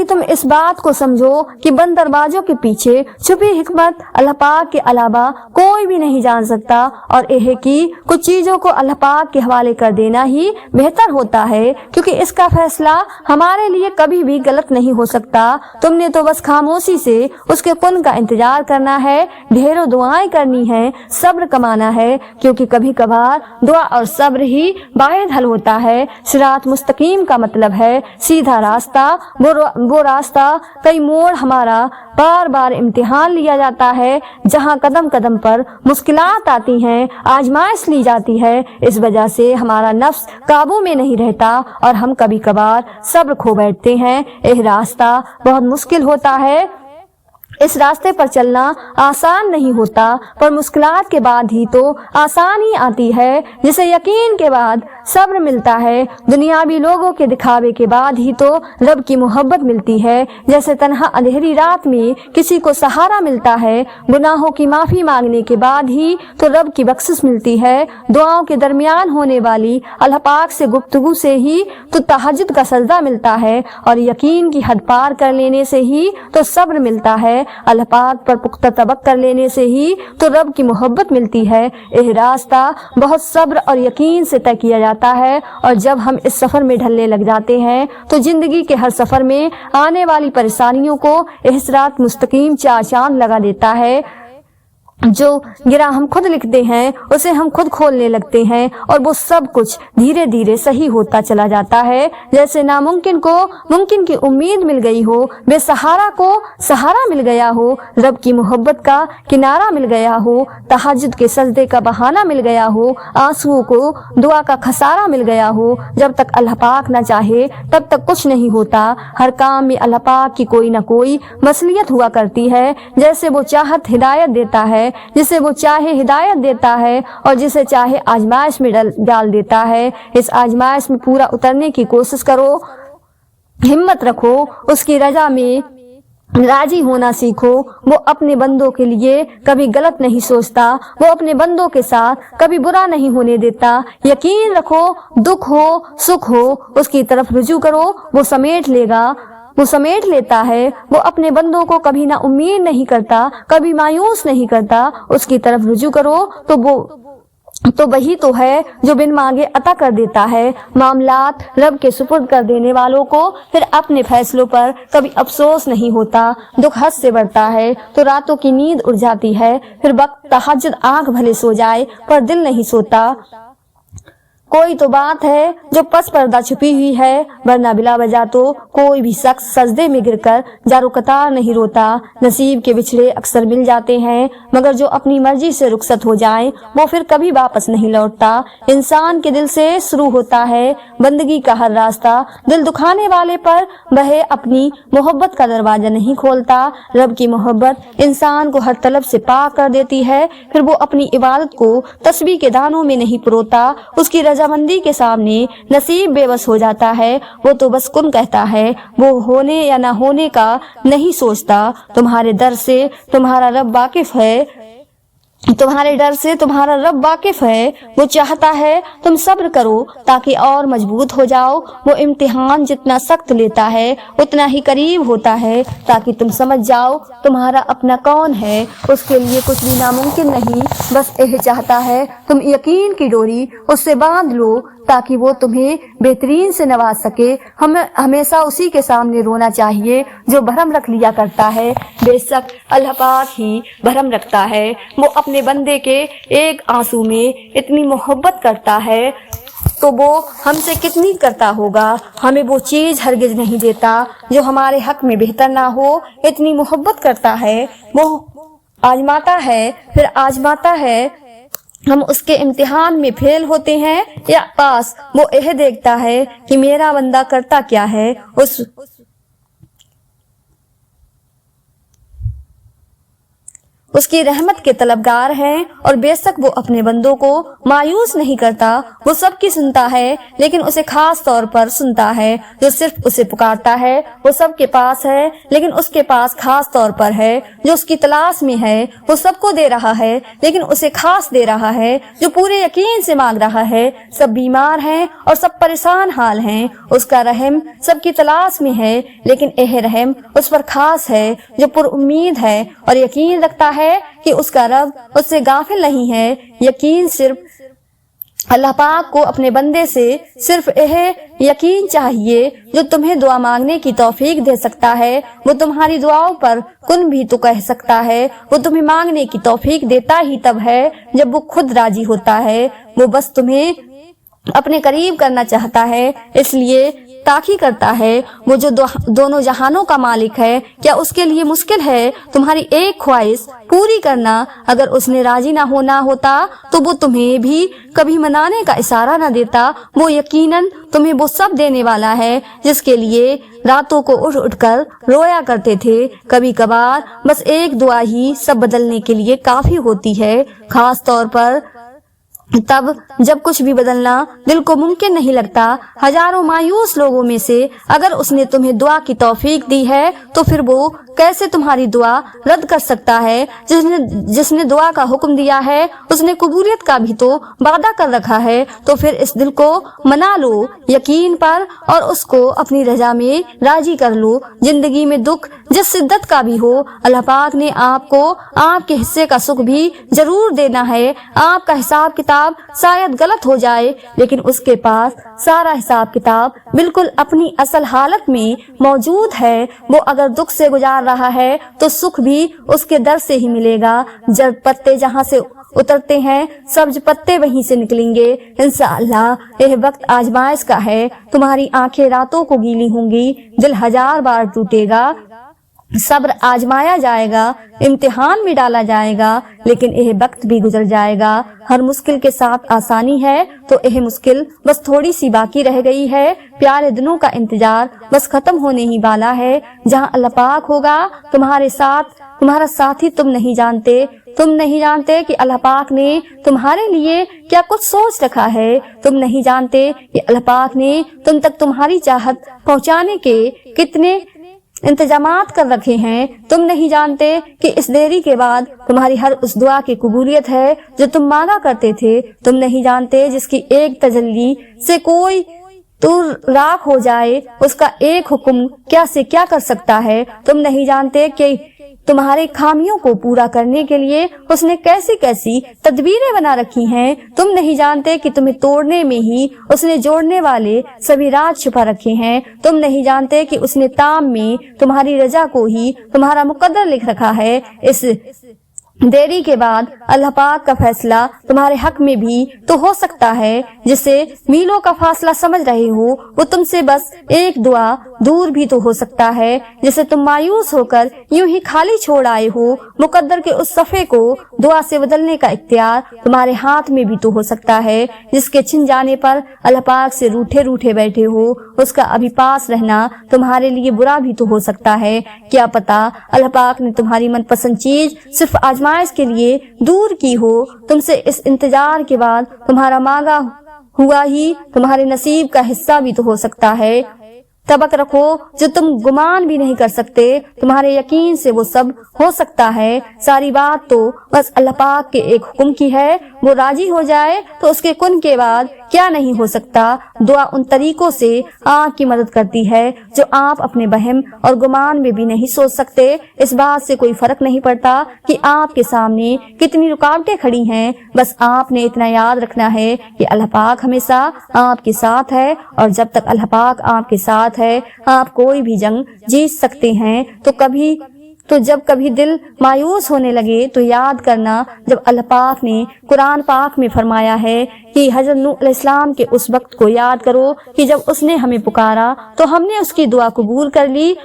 तुम इस बात को समझो कि बंद दरवाजों के पीछे छुपी हिकमत अल्लाह पाक के अलावा कोई भी नहीं जान सकता। और यह कि कुछ चीजों को अल्लाह पाक के हवाले कर देना ही बेहतर होता है, क्योंकि इसका फैसला हमारे लिए कभी भी गलत नहीं हो सकता। तुमने तो बस खामोशी से उसके कुन का इंतजार करना है, ढेरों दुआएं करनी है, सब्र कमाना है, क्योंकि कभी कभार दुआ और सब्र ही वाहिद हल होता है। सिरात मुस्तकीम का मतलब है सीधा रास्ता। वो रास्ता कई मोड़ हमारा बार बार इम्तिहान लिया जाता है, जहाँ कदम कदम पर मुश्किलात आती हैं, आजमाइश ली जाती है। इस वजह से हमारा नफ्स काबू में नहीं रहता और हम कभी कभार सब्र खो बैठते हैं। यह रास्ता बहुत मुश्किल होता है। इस रास्ते पर चलना आसान नहीं होता, पर मुश्किलात के बाद ही तो आसानी आती है, जिसे यकीन के बाद सब्र मिलता है। दुनियावी लोगों के दिखावे के बाद ही तो रब की मोहब्बत मिलती है। जैसे तन्हा अंधेरी रात में किसी को सहारा मिलता है, गुनाहों की माफी मांगने के बाद ही तो रब की बख्शिश मिलती है। दुआओं के दरमियान होने वाली अल्लाह पाक से गुफ्तगू से ही तो तहज्जुद का सजदा मिलता है, और यकीन की हद पार कर लेने से ही तो सब्र मिलता है। अल्लाह पाक पर पुख्ता तवक्कुल लेने से ही तो रब की मोहब्बत मिलती है। यह रास्ता बहुत सब्र और यकीन से तय किया जाता है, और जब हम इस सफर में ढलने लग जाते हैं तो जिंदगी के हर सफर में आने वाली परेशानियों को यह सिरात मुस्तकीम चार चांद लगा देता है। जो गिरा हम खुद लिखते हैं उसे हम खुद खोलने लगते हैं, और वो सब कुछ धीरे धीरे सही होता चला जाता है। जैसे नामुमकिन को मुमकिन की उम्मीद मिल गई हो, बेसहारा को सहारा मिल गया हो, रब की मोहब्बत का किनारा मिल गया हो, तहज्जुद के सजदे का बहाना मिल गया हो, आंसुओं को दुआ का खसारा मिल गया हो। जब तक अल्लाह पाक न चाहे तब तक कुछ नहीं होता। हर काम में अल्लाह पाक की कोई न कोई मसलियत हुआ करती है। जैसे वो चाहत हिदायत देता है, जिसे वो चाहे हिदायत देता है, और जिसे चाहे आजमाइश में डाल देता है। इस आजमाइश में पूरा उतरने की कोशिश करो, हिम्मत रखो, उसकी रजा में राजी होना सीखो। वो अपने बंदों के लिए कभी गलत नहीं सोचता, वो अपने बंदों के साथ कभी बुरा नहीं होने देता। यकीन रखो, दुख हो सुख हो उसकी तरफ रुजू करो, वो समेट लेगा। وہ سمیٹ لیتا ہے۔ وہ اپنے بندوں کو کبھی نہ امید نہیں کرتا، کبھی مایوس نہیں کرتا۔ اس کی طرف رجوع کرو تو وہی تو ہے جو بن مانگے عطا کر دیتا ہے۔ معاملات رب کے سپرد کر دینے والوں کو پھر اپنے فیصلوں پر کبھی افسوس نہیں ہوتا۔ دکھ حد سے بڑھتا ہے تو راتوں کی نیند اڑ جاتی ہے، پھر وقت تہجد آنکھ بھلے سو جائے پر دل نہیں سوتا۔ کوئی تو بات ہے جو پس پردہ چھپی ہوئی ہے، ورنہ بلا وجہ تو کوئی بھی شخص سجدے میں گر کر جارو قطار نہیں روتا۔ نصیب کے بچھڑے اکثر مل جاتے ہیں، مگر جو اپنی مرضی سے رخصت ہو جائیں وہ پھر کبھی واپس نہیں لوٹتا۔ انسان کے دل سے شروع ہوتا ہے بندگی کا ہر راستہ۔ دل دکھانے والے پر وہ اپنی محبت کا دروازہ نہیں کھولتا۔ رب کی محبت انسان کو ہر طلب سے پاک کر دیتی ہے، پھر وہ اپنی عبادت کو تسبیح کے دانوں میں نہیں پروتا۔ اس کی رضامندی کے سامنے نصیب بے بس ہو جاتا ہے، وہ تو بس کن کہتا ہے، وہ ہونے یا نہ ہونے کا نہیں سوچتا۔ تمہارے در سے تمہارا رب واقف ہے، تمہارے ڈر سے تمہارا رب واقف ہے۔ وہ چاہتا ہے تم صبر کرو تاکہ اور مضبوط ہو جاؤ۔ وہ امتحان جتنا سخت لیتا ہے اتنا ہی قریب ہوتا ہے تاکہ تم سمجھ جاؤ تمہارا اپنا کون ہے۔ اس کے لیے کچھ بھی ناممکن نہیں، بس یہ چاہتا ہے تم یقین کی ڈوری اس سے باندھ لو تاکہ وہ تمہیں بہترین سے نواز سکے۔ ہمیں ہمیشہ اسی کے سامنے رونا چاہیے جو بھرم رکھ لیا کرتا ہے۔ بے شک اللہ پاک ہی بھرم رکھتا ہے۔ وہ اپنے بندے کے ایک آنسو میں اتنی محبت کرتا ہے تو وہ ہم سے کتنی کرتا ہوگا۔ ہمیں وہ چیز ہرگز نہیں دیتا جو ہمارے حق میں بہتر نہ ہو، اتنی محبت کرتا ہے۔ وہ آزماتا ہے پھر آزماتا ہے، ہم اس کے امتحان میں فیل ہوتے ہیں یا پاس۔ وہ یہ دیکھتا ہے کہ میرا بندہ کرتا کیا ہے، اس کی رحمت کے طلبگار ہیں، اور بے شک وہ اپنے بندوں کو مایوس نہیں کرتا۔ وہ سب کی سنتا ہے لیکن اسے خاص طور پر سنتا ہے۔ جو صرف اسے پکارتا ہے وہ سب کے پاس ہے لیکن اس کے پاس خاص طور پر ہے۔ جو اس کی تلاش میں ہے وہ سب کو دے رہا ہے لیکن اسے خاص دے رہا ہے۔ جو پورے یقین سے مانگ رہا ہے، سب بیمار ہیں اور سب پریشان حال ہیں۔ اس کا رحم سب کی تلاش میں ہے لیکن یہ رحم اس پر خاص ہے جو پر امید ہے اور یقین رکھتا ہے کہ اس کا رب اس سے غافل نہیں ہے۔ یقین صرف اللہ پاک کو اپنے بندے سے صرف یہ یقین چاہیے جو تمہیں دعا مانگنے کی توفیق دے سکتا ہے۔ وہ تمہاری دعاؤں پر کن بھی تو کہہ سکتا ہے۔ وہ تمہیں مانگنے کی توفیق دیتا ہی تب ہے جب وہ خود راضی ہوتا ہے۔ وہ بس تمہیں اپنے قریب کرنا چاہتا ہے، اس لیے تاخیر کرتا ہے۔ وہ جو دونوں جہانوں کا مالک ہے، کیا اس کے لیے مشکل ہے تمہاری ایک خواہش پوری کرنا؟ اگر اس نے راضی نہ ہونا ہوتا تو وہ تمہیں بھی کبھی منانے کا اشارہ نہ دیتا۔ وہ یقیناً تمہیں وہ سب دینے والا ہے جس کے لیے راتوں کو اٹھ اٹھ کر رویا کرتے تھے۔ کبھی کبھار بس ایک دعا ہی سب بدلنے کے لیے کافی ہوتی ہے، خاص طور پر تب جب کچھ بھی بدلنا دل کو ممکن نہیں لگتا۔ ہزاروں مایوس لوگوں میں سے اگر اس نے تمہیں دعا کی توفیق دی ہے تو پھر وہ کیسے تمہاری دعا رد کر سکتا ہے؟ جس نے دعا کا حکم دیا ہے اس نے قبولیت کا بھی تو وعدہ کر رکھا ہے۔ تو پھر اس دل کو منا لو یقین پر اور اس کو اپنی رضا میں راضی کر لو۔ زندگی میں دکھ جس شدت کا بھی ہو، اللہ پاک نے آپ کو آپ کے حصے کا سکھ بھی ضرور دینا ہے۔ آپ کا حساب کتاب شاید غلط ہو جائے لیکن اس کے پاس سارا حساب کتاب بالکل اپنی اصل حالت میں موجود ہے۔ وہ اگر دکھ سے گزار رہا ہے تو سکھ بھی اس کے در سے ہی ملے گا۔ جب پتے جہاں سے اترتے ہیں سبز پتے وہیں سے نکلیں گے۔ انشاءاللہ یہ وقت آزمائش کا ہے۔ تمہاری آنکھیں راتوں کو گیلی ہوں گی، دل ہزار بار ٹوٹے گا، صبر آزمایا جائے گا، امتحان میں ڈالا جائے گا، لیکن یہ وقت بھی گزر جائے گا۔ ہر مشکل کے ساتھ آسانی ہے تو یہ مشکل بس تھوڑی سی باقی رہ گئی ہے۔ پیارے دنوں کا انتظار بس ختم ہونے ہی والا ہے۔ جہاں اللہ پاک ہوگا تمہارے ساتھ، تمہارا ساتھی تم نہیں جانتے کہ اللہ پاک نے تمہارے لیے کیا کچھ سوچ رکھا ہے۔ تم نہیں جانتے کہ اللہ پاک نے تم تک تمہاری چاہت پہنچانے کے کتنے انتظامات کر رکھے ہیں۔ تم نہیں جانتے کہ اس دیری کے بعد تمہاری ہر اس دعا کی قبولیت ہے جو تم مانگا کرتے تھے۔ تم نہیں جانتے جس کی ایک تجلی سے کوئی تو راख हो जाए, उसका एक हुक्म क्या से क्या कर सकता है। तुम नहीं जानते कि तुम्हारे खामियों को पूरा करने के लिए उसने कैसी कैसी तदबीरें बना रखी हैं। तुम नहीं जानते कि तुम्हें तोड़ने में ही उसने जोड़ने वाले सभी राज छुपा रखे हैं। तुम नहीं जानते कि उसने ताम में तुम्हारी रजा को ही तुम्हारा मुकद्दर लिख रखा है। इस देरी के बाद अल्लाह पाक का फैसला तुम्हारे हक में भी तो हो सकता है। जिसे मीलों का फासला समझ रहे हो वो तुमसे बस एक दुआ दूर भी तो हो सकता है। जिसे तुम मायूस होकर यूं ही खाली छोड़ आए हो, मुकद्दर के उस सफ़े को दुआ से बदलने का इख्तियार तुम्हारे हाथ में भी तो हो सकता है। जिसके छिन जाने पर अल्लाह पाक से रूठे रूठे बैठे हो, उसका अभी पास रहना तुम्हारे लिए बुरा भी तो हो सकता है। क्या पता अल्लाह पाक ने तुम्हारी मनपसंद चीज सिर्फ आजमाइश के लिए दूर की हो। तुमसे इस इंतजार के बाद तुम्हारा मांगा हुआ ही तुम्हारे नसीब का हिस्सा भी तो हो सकता है। तबक रखो जो तुम गुमान भी नहीं कर सकते, तुम्हारे यकीन से वो सब हो सकता है। सारी बात तो बस अल्लाह पाक के एक हुक्म की है। वो राजी हो जाए तो उसके कुन के बाद क्या नहीं हो सकता। दुआ उन तरीकों से आपकी मदद करती है जो आप अपने बहम और गुमान में भी नहीं सोच सकते। इस बात से कोई फर्क नहीं पड़ता कि आपके सामने कितनी रुकावटें खड़ी हैं। बस आपने इतना याद रखना है कि अल्लाह पाक हमेशा आपके साथ है, और जब तक अल्लाह पाक आपके साथ है आप कोई भी जंग जीत सकते हैं। तो जब कभी दिल मायूस होने लगे तो याद करना जब अल्लाह पाक ने कुरान पाक में फरमाया है कि हजरत नूह अलैहिस्सलाम के उस वक्त को याद करो कि जब उसने हमें पुकारा तो हमने उसकी दुआ कबूल कर ली।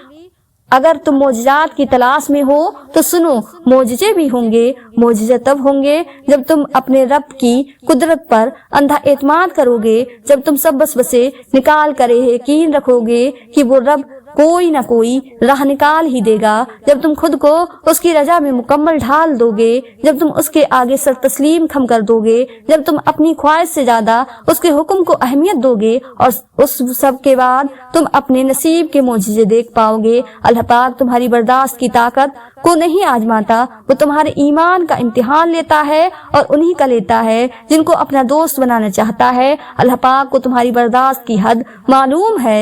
अगर तुम मोजिज़ात की तलाश में हो तो सुनो, मोजिज़े भी होंगे। मोजिज़े तब होंगे जब तुम अपने रब की कुदरत पर अंधा एतमाद करोगे, जब तुम सब बसबसे निकाल कर यकीन रखोगे कि वो रब कोई ना कोई राह निकाल ही देगा, जब तुम खुद को उसकी रजा में मुकम्मल ढाल दोगे, जब तुम उसके आगे सर तस्लीम खम कर दोगे, जब तुम अपनी ख्वाहिश से ज्यादा उसके हुक्म को अहमियत दोगे, और उस सब के बाद तुम अपने नसीब के मोजिज़े देख पाओगे। अल्लाह पाक तुम्हारी बर्दाश्त की ताकत को नहीं आजमाता, वो तुम्हारे ईमान का इम्तिहान लेता है और उन्हीं का लेता है जिनको अपना दोस्त बनाना चाहता है। अल्लाह पाक को तुम्हारी बर्दाश्त की हद मालूम है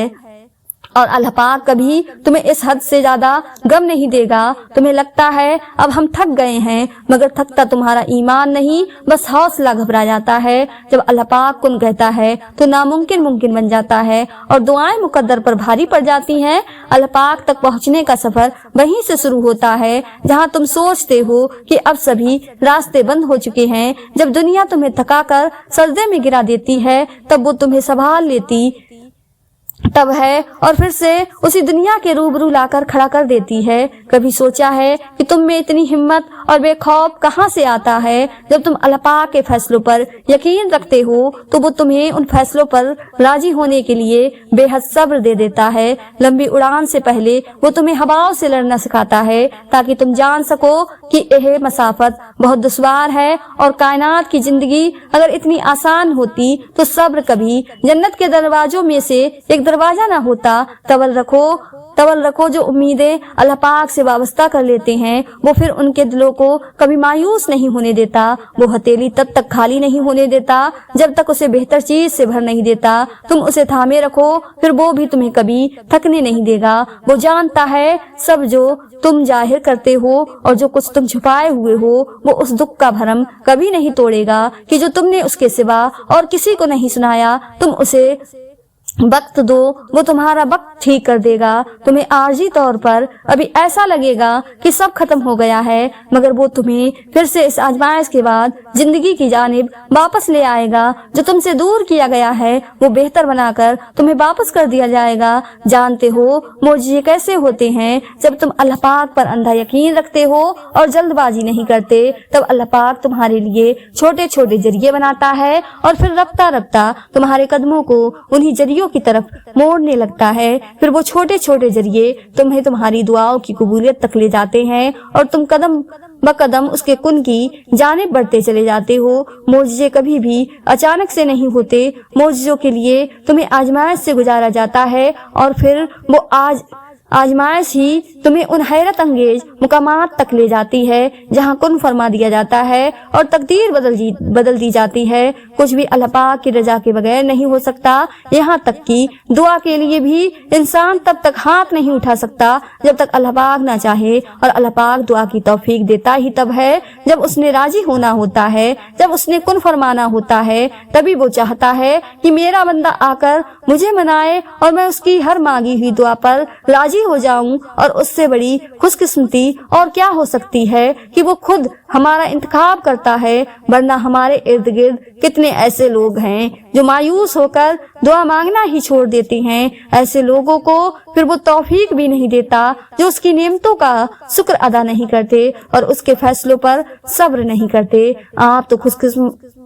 और अल्लाह पाक कभी तुम्हें इस हद से ज्यादा गम नहीं देगा। तुम्हें लगता है अब हम थक गए हैं, मगर थकता तुम्हारा ईमान नहीं, बस हौसला घबरा जाता है। जब अल्लाह पाक कुन कहता है तो नामुमकिन मुमकिन बन जाता है और दुआएं मुकद्दर पर भारी पड़ जाती हैं। अल्लाह पाक तक पहुंचने का सफर वहीं से शुरू होता है जहां तुम सोचते हो कि अब सभी रास्ते बंद हो चुके हैं। जब दुनिया तुम्हें थकाकर सजदे में गिरा देती है तब वो तुम्हें संभाल लेती तब है और फिर से उसी दुनिया के रूबरू लाकर खड़ा कर देती है। कभी सोचा है कि तुम में इतनी हिम्मत और बेखौफ कहाँ से आता है? जब तुम अल्लाह पाक के फैसलों पर यकीन रखते हो तो वो तुम्हें उन फैसलों पर राजी होने के लिए बेहद सब्र दे देता है। लंबी उड़ान से पहले वो तुम्हें हवाओं से लड़ना सिखाता है ताकि तुम जान सको कि यह मसाफत बहुत दुश्वार है और कायनात की जिंदगी अगर इतनी आसान होती तो सब्र कभी जन्नत के दरवाजों में से एक दरवाजा ना होता। तवल रखो जो उम्मीदें अल्लाह पाक से वाबस्ता कर लेते हैं वो फिर उनके दिलों को कभी मायूस नहीं होने देता। वो हथेली तब तक खाली नहीं होने देता जब तक उसे बेहतर चीज से भर नहीं देता। तुम उसे थामे रखो फिर वो भी तुम्हें कभी थकने नहीं देगा। वो जानता है सब जो तुम जाहिर करते हो और जो कुछ तुम छुपाए हुए हो। वो उस दुख का भरम कभी नहीं तोड़ेगा कि जो तुमने उसके सिवा और किसी को नहीं सुनाया। तुम उसे वक्त दो, वो तुम्हारा वक्त ठीक कर देगा। तुम्हें आर्जी तौर पर अभी ऐसा लगेगा कि सब खत्म हो गया है, मगर वो तुम्हें फिर से इस आजमाइश के बाद जिंदगी की जानिब वापस ले आएगा। जो तुमसे दूर किया गया है वो बेहतर बनाकर तुम्हें वापस कर दिया जाएगा। जानते हो मौजिज़े कैसे होते हैं? जब तुम अल्लाह पाक पर अंधा यकीन रखते हो और जल्दबाजी नहीं करते, तब अल्लाह पाक तुम्हारे लिए छोटे छोटे जरिए बनाता है और फिर रफ्ता रफ्ता तुम्हारे कदमों को उन्हीं जरियों की तरफ मोड़ने लगता है। फिर वो छोटे छोटे जरिए तुम्हें तुम्हारी दुआओं की कबूलियत तक ले जाते हैं और तुम कदम ब कदम उसके कुन की जानिब बढ़ते चले जाते हो। मौजिज़े कभी भी अचानक से नहीं होते। मौजिज़ों के लिए तुम्हें आजमाइश से गुजारा जाता है और फिर वो आजमाइश ही तुम्हें उन हैरत अंगेज मुकामात तक ले जाती है जहाँ कुन फरमा दिया जाता है और तकदीर बदल दी जाती है। कुछ भी अल्लाह पाक की रजा के बगैर नहीं हो सकता। यहाँ तक कि दुआ के लिए भी इंसान तब तक हाथ नहीं उठा सकता जब तक अल्लाह पाक ना चाहे, और अल्लाह पाक दुआ की तौफीक देता ही तब है जब उसने राजी होना होता है, जब उसने कुन फरमाना होता है। तभी वो चाहता है कि मेरा बंदा आकर मुझे मनाए और मैं उसकी हर मांगी हुई दुआ पर राजी हो जाऊं, और उससे बड़ी खुशकिस्मती और क्या हो सकती है कि वो खुद हमारा इंतखाब करता है। वरना हमारे इर्द गिर्द कितने ऐसे लोग हैं जो मायूस होकर दुआ मांगना ही छोड़ देते हैं। ऐसे लोगों को फिर वो तौफीक भी नहीं देता जो उसकी नेमतों का शुक्र अदा नहीं करते और उसके फैसलों पर सब्र नहीं करते। आप तो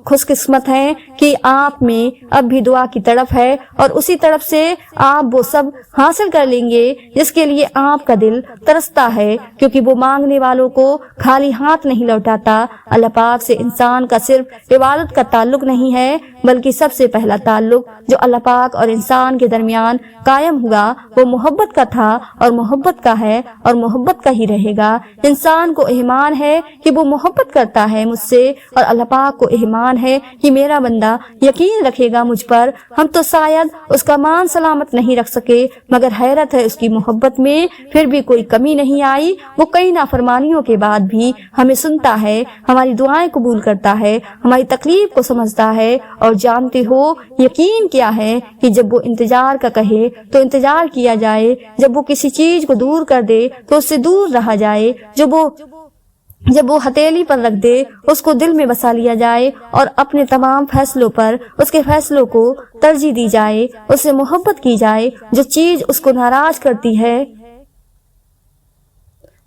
खुशकिस्मत हैं कि आप में अब भी दुआ की तड़प है, और उसी तरफ से आप वो सब हासिल कर लेंगे जिसके लिए आपका दिल तरसता है, क्योंकि वो मांगने वालों को खाली हाथ नहीं लौटाता। अल्लाह पाक से इंसान का सिर्फ इबादत का ताल्लुक नहीं है, बल्कि सबसे पहला ताल्लुक जो अल्लाह पाक और इंसान के दरमियान कायम हुआ वो मोहब्बत का था, और मोहब्बत का है और मोहब्बत का ही रहेगा। इंसान को ईमान है कि वो मोहब्बत करता है मुझसे, और अल्लाह पाक को ईमान है कि मेरा बंदा यकीन रखेगा मुझ पर। हम तो शायद उसका मान सलामत नहीं रख सके, मगर हैरत है उसकी मोहब्बत में फिर भी कोई कमी नहीं आई। वो कई नाफरमानियों के बाद भी हमें सुनता है, हमारी दुआएं कबूल करता है, हमारी तकलीफ को समझता है। और जानते हो यकीन क्या है कि जब वो इंतजार का कहे तो इंतजार किया जाए, जब वो किसी चीज को दूर कर दे तो उससे दूर रहा जाए, जब वो हथेली पर रख दे उसको दिल में बसा लिया जाए, और अपने तमाम फैसलों पर उसके फैसलों को तरजीह दी जाए, उससे मोहब्बत की जाए। जो चीज उसको नाराज करती है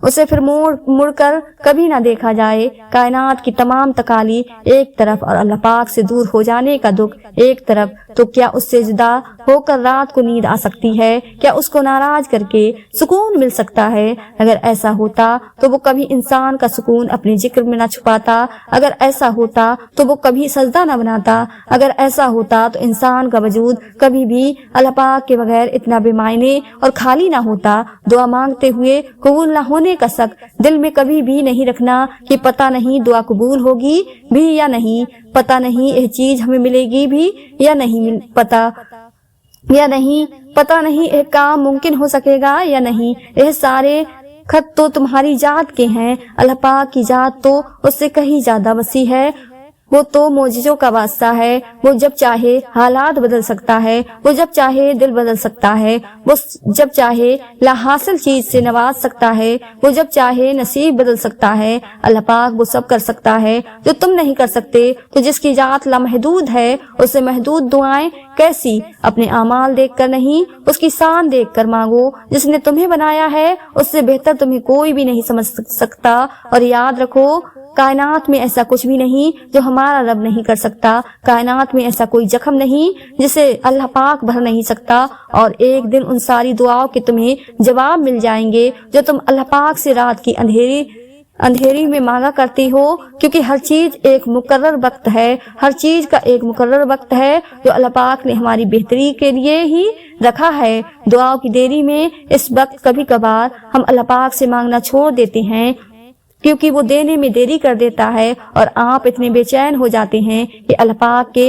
उसे फिर मुड़कर कभी ना देखा जाए। कायनात की तमाम तकाली एक तरफ और अल्लाह पाक से दूर हो जाने का दुख एक तरफ, तो क्या उससे जुदा होकर रात को नींद आ सकती है? क्या उसको नाराज करके सुकून मिल सकता है? अगर ऐसा होता तो वो कभी इंसान का सुकून अपने जिक्र में न छुपाता। अगर ऐसा होता तो वो कभी सजदा न बनाता। अगर ऐसा होता तो इंसान का वजूद कभी भी अल्लाह पाक के बगैर इतना बेमायने और खाली ना होता। दुआ मांगते हुए कबूल न होने का शक दिल में कभी भी नहीं रखना कि पता नहीं दुआ कबूल होगी भी या नहीं, पता नहीं यह चीज हमें मिलेगी भी या नहीं, पता नहीं यह काम मुमकिन हो सकेगा या नहीं। यह सारे खत तो तुम्हारी जात के हैं। अल्लाह पाक की जात तो उससे कहीं ज्यादा वसी है। वो तो मोजिज़ों का वास्ता है। वो जब चाहे हालात बदल सकता है, वो जब चाहे दिल बदल सकता है, वो जब चाहे लाहासिल चीज से नवाज सकता है, वो जब चाहे नसीब बदल सकता है। अल्लाह पाक वो सब कर सकता है जो तुम नहीं कर सकते। तो जिसकी जात लामहदूद है उससे महदूद दुआएं कैसी? अपने आमाल देख कर नहीं, उसकी शान देख कर मांगो। जिसने तुम्हें बनाया है उससे बेहतर तुम्हें कोई भी नहीं समझ सकता। और याद रखो कायनात में ऐसा कुछ भी नहीं जो हमारा रब नहीं कर सकता। कायनात में ऐसा कोई जख्म नहीं जिसे अल्लाह पाक भर नहीं सकता। और एक दिन उन सारी दुआओं के तुम्हें जवाब मिल जाएंगे जो तुम अल्लाह पाक से रात की अंधेरी में मांगा करती हो, क्योंकि हर चीज एक मुकर्रर वक्त है। हर चीज का एक मुकर्रर वक्त है जो अल्लाह पाक ने हमारी बेहतरी के लिए ही रखा है। दुआओं की देरी में इस वक्त कभी कभार हम अल्लाह पाक से मांगना छोड़ देते हैं, क्योंकि वो देने में देरी कर देता है, और आप इतने बेचैन हो जाते हैं कि अल्लाह पाक के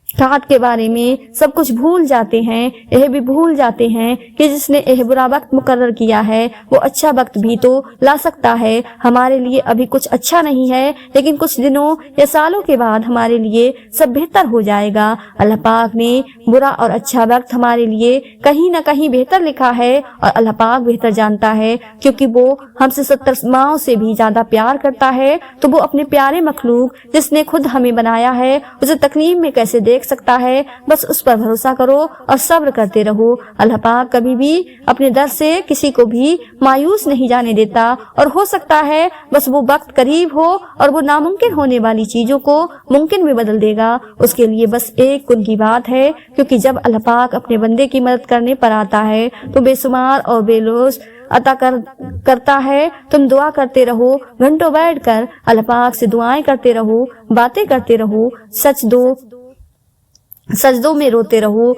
साथ के बारे में सब कुछ भूल जाते हैं। यह भी भूल जाते हैं कि जिसने यह बुरा वक्त मुकर्रर किया है वो अच्छा वक्त भी तो ला सकता है। हमारे लिए अभी कुछ अच्छा नहीं है, लेकिन कुछ दिनों या सालों के बाद हमारे लिए सब बेहतर हो जाएगा। अल्लाह पाक ने बुरा और अच्छा वक्त हमारे लिए कहीं न कहीं बेहतर लिखा है, और अल्लाह पाक बेहतर जानता है, क्योंकि वो हमसे 70 माओं से भी ज्यादा प्यार करता है। तो वो अपने प्यारे मखलूक जिसने खुद हमें बनाया है उसे तकलीफ में कैसे देख सकता है? बस उस पर भरोसा करो और सब्र करते रहो। अल्लाह पाक कभी भी अपने दर से किसी को भी मायूस नहीं जाने देता, और हो सकता है बस वो वक्त करीब हो और वो नामुमकिन होने वाली चीजों को मुमकिन में बदल देगा। उसके लिए बस एक कुन की बात है, क्योंकि जब अल्लाह पाक अपने बंदे की मदद करने पर आता है तो बेशुमार और बेलोस अता करता है। तुम दुआ करते रहो, घंटों बैठकर अल्लाह पाक से दुआएं करते रहो, बातें करते रहो, सजदों में रोते रहो,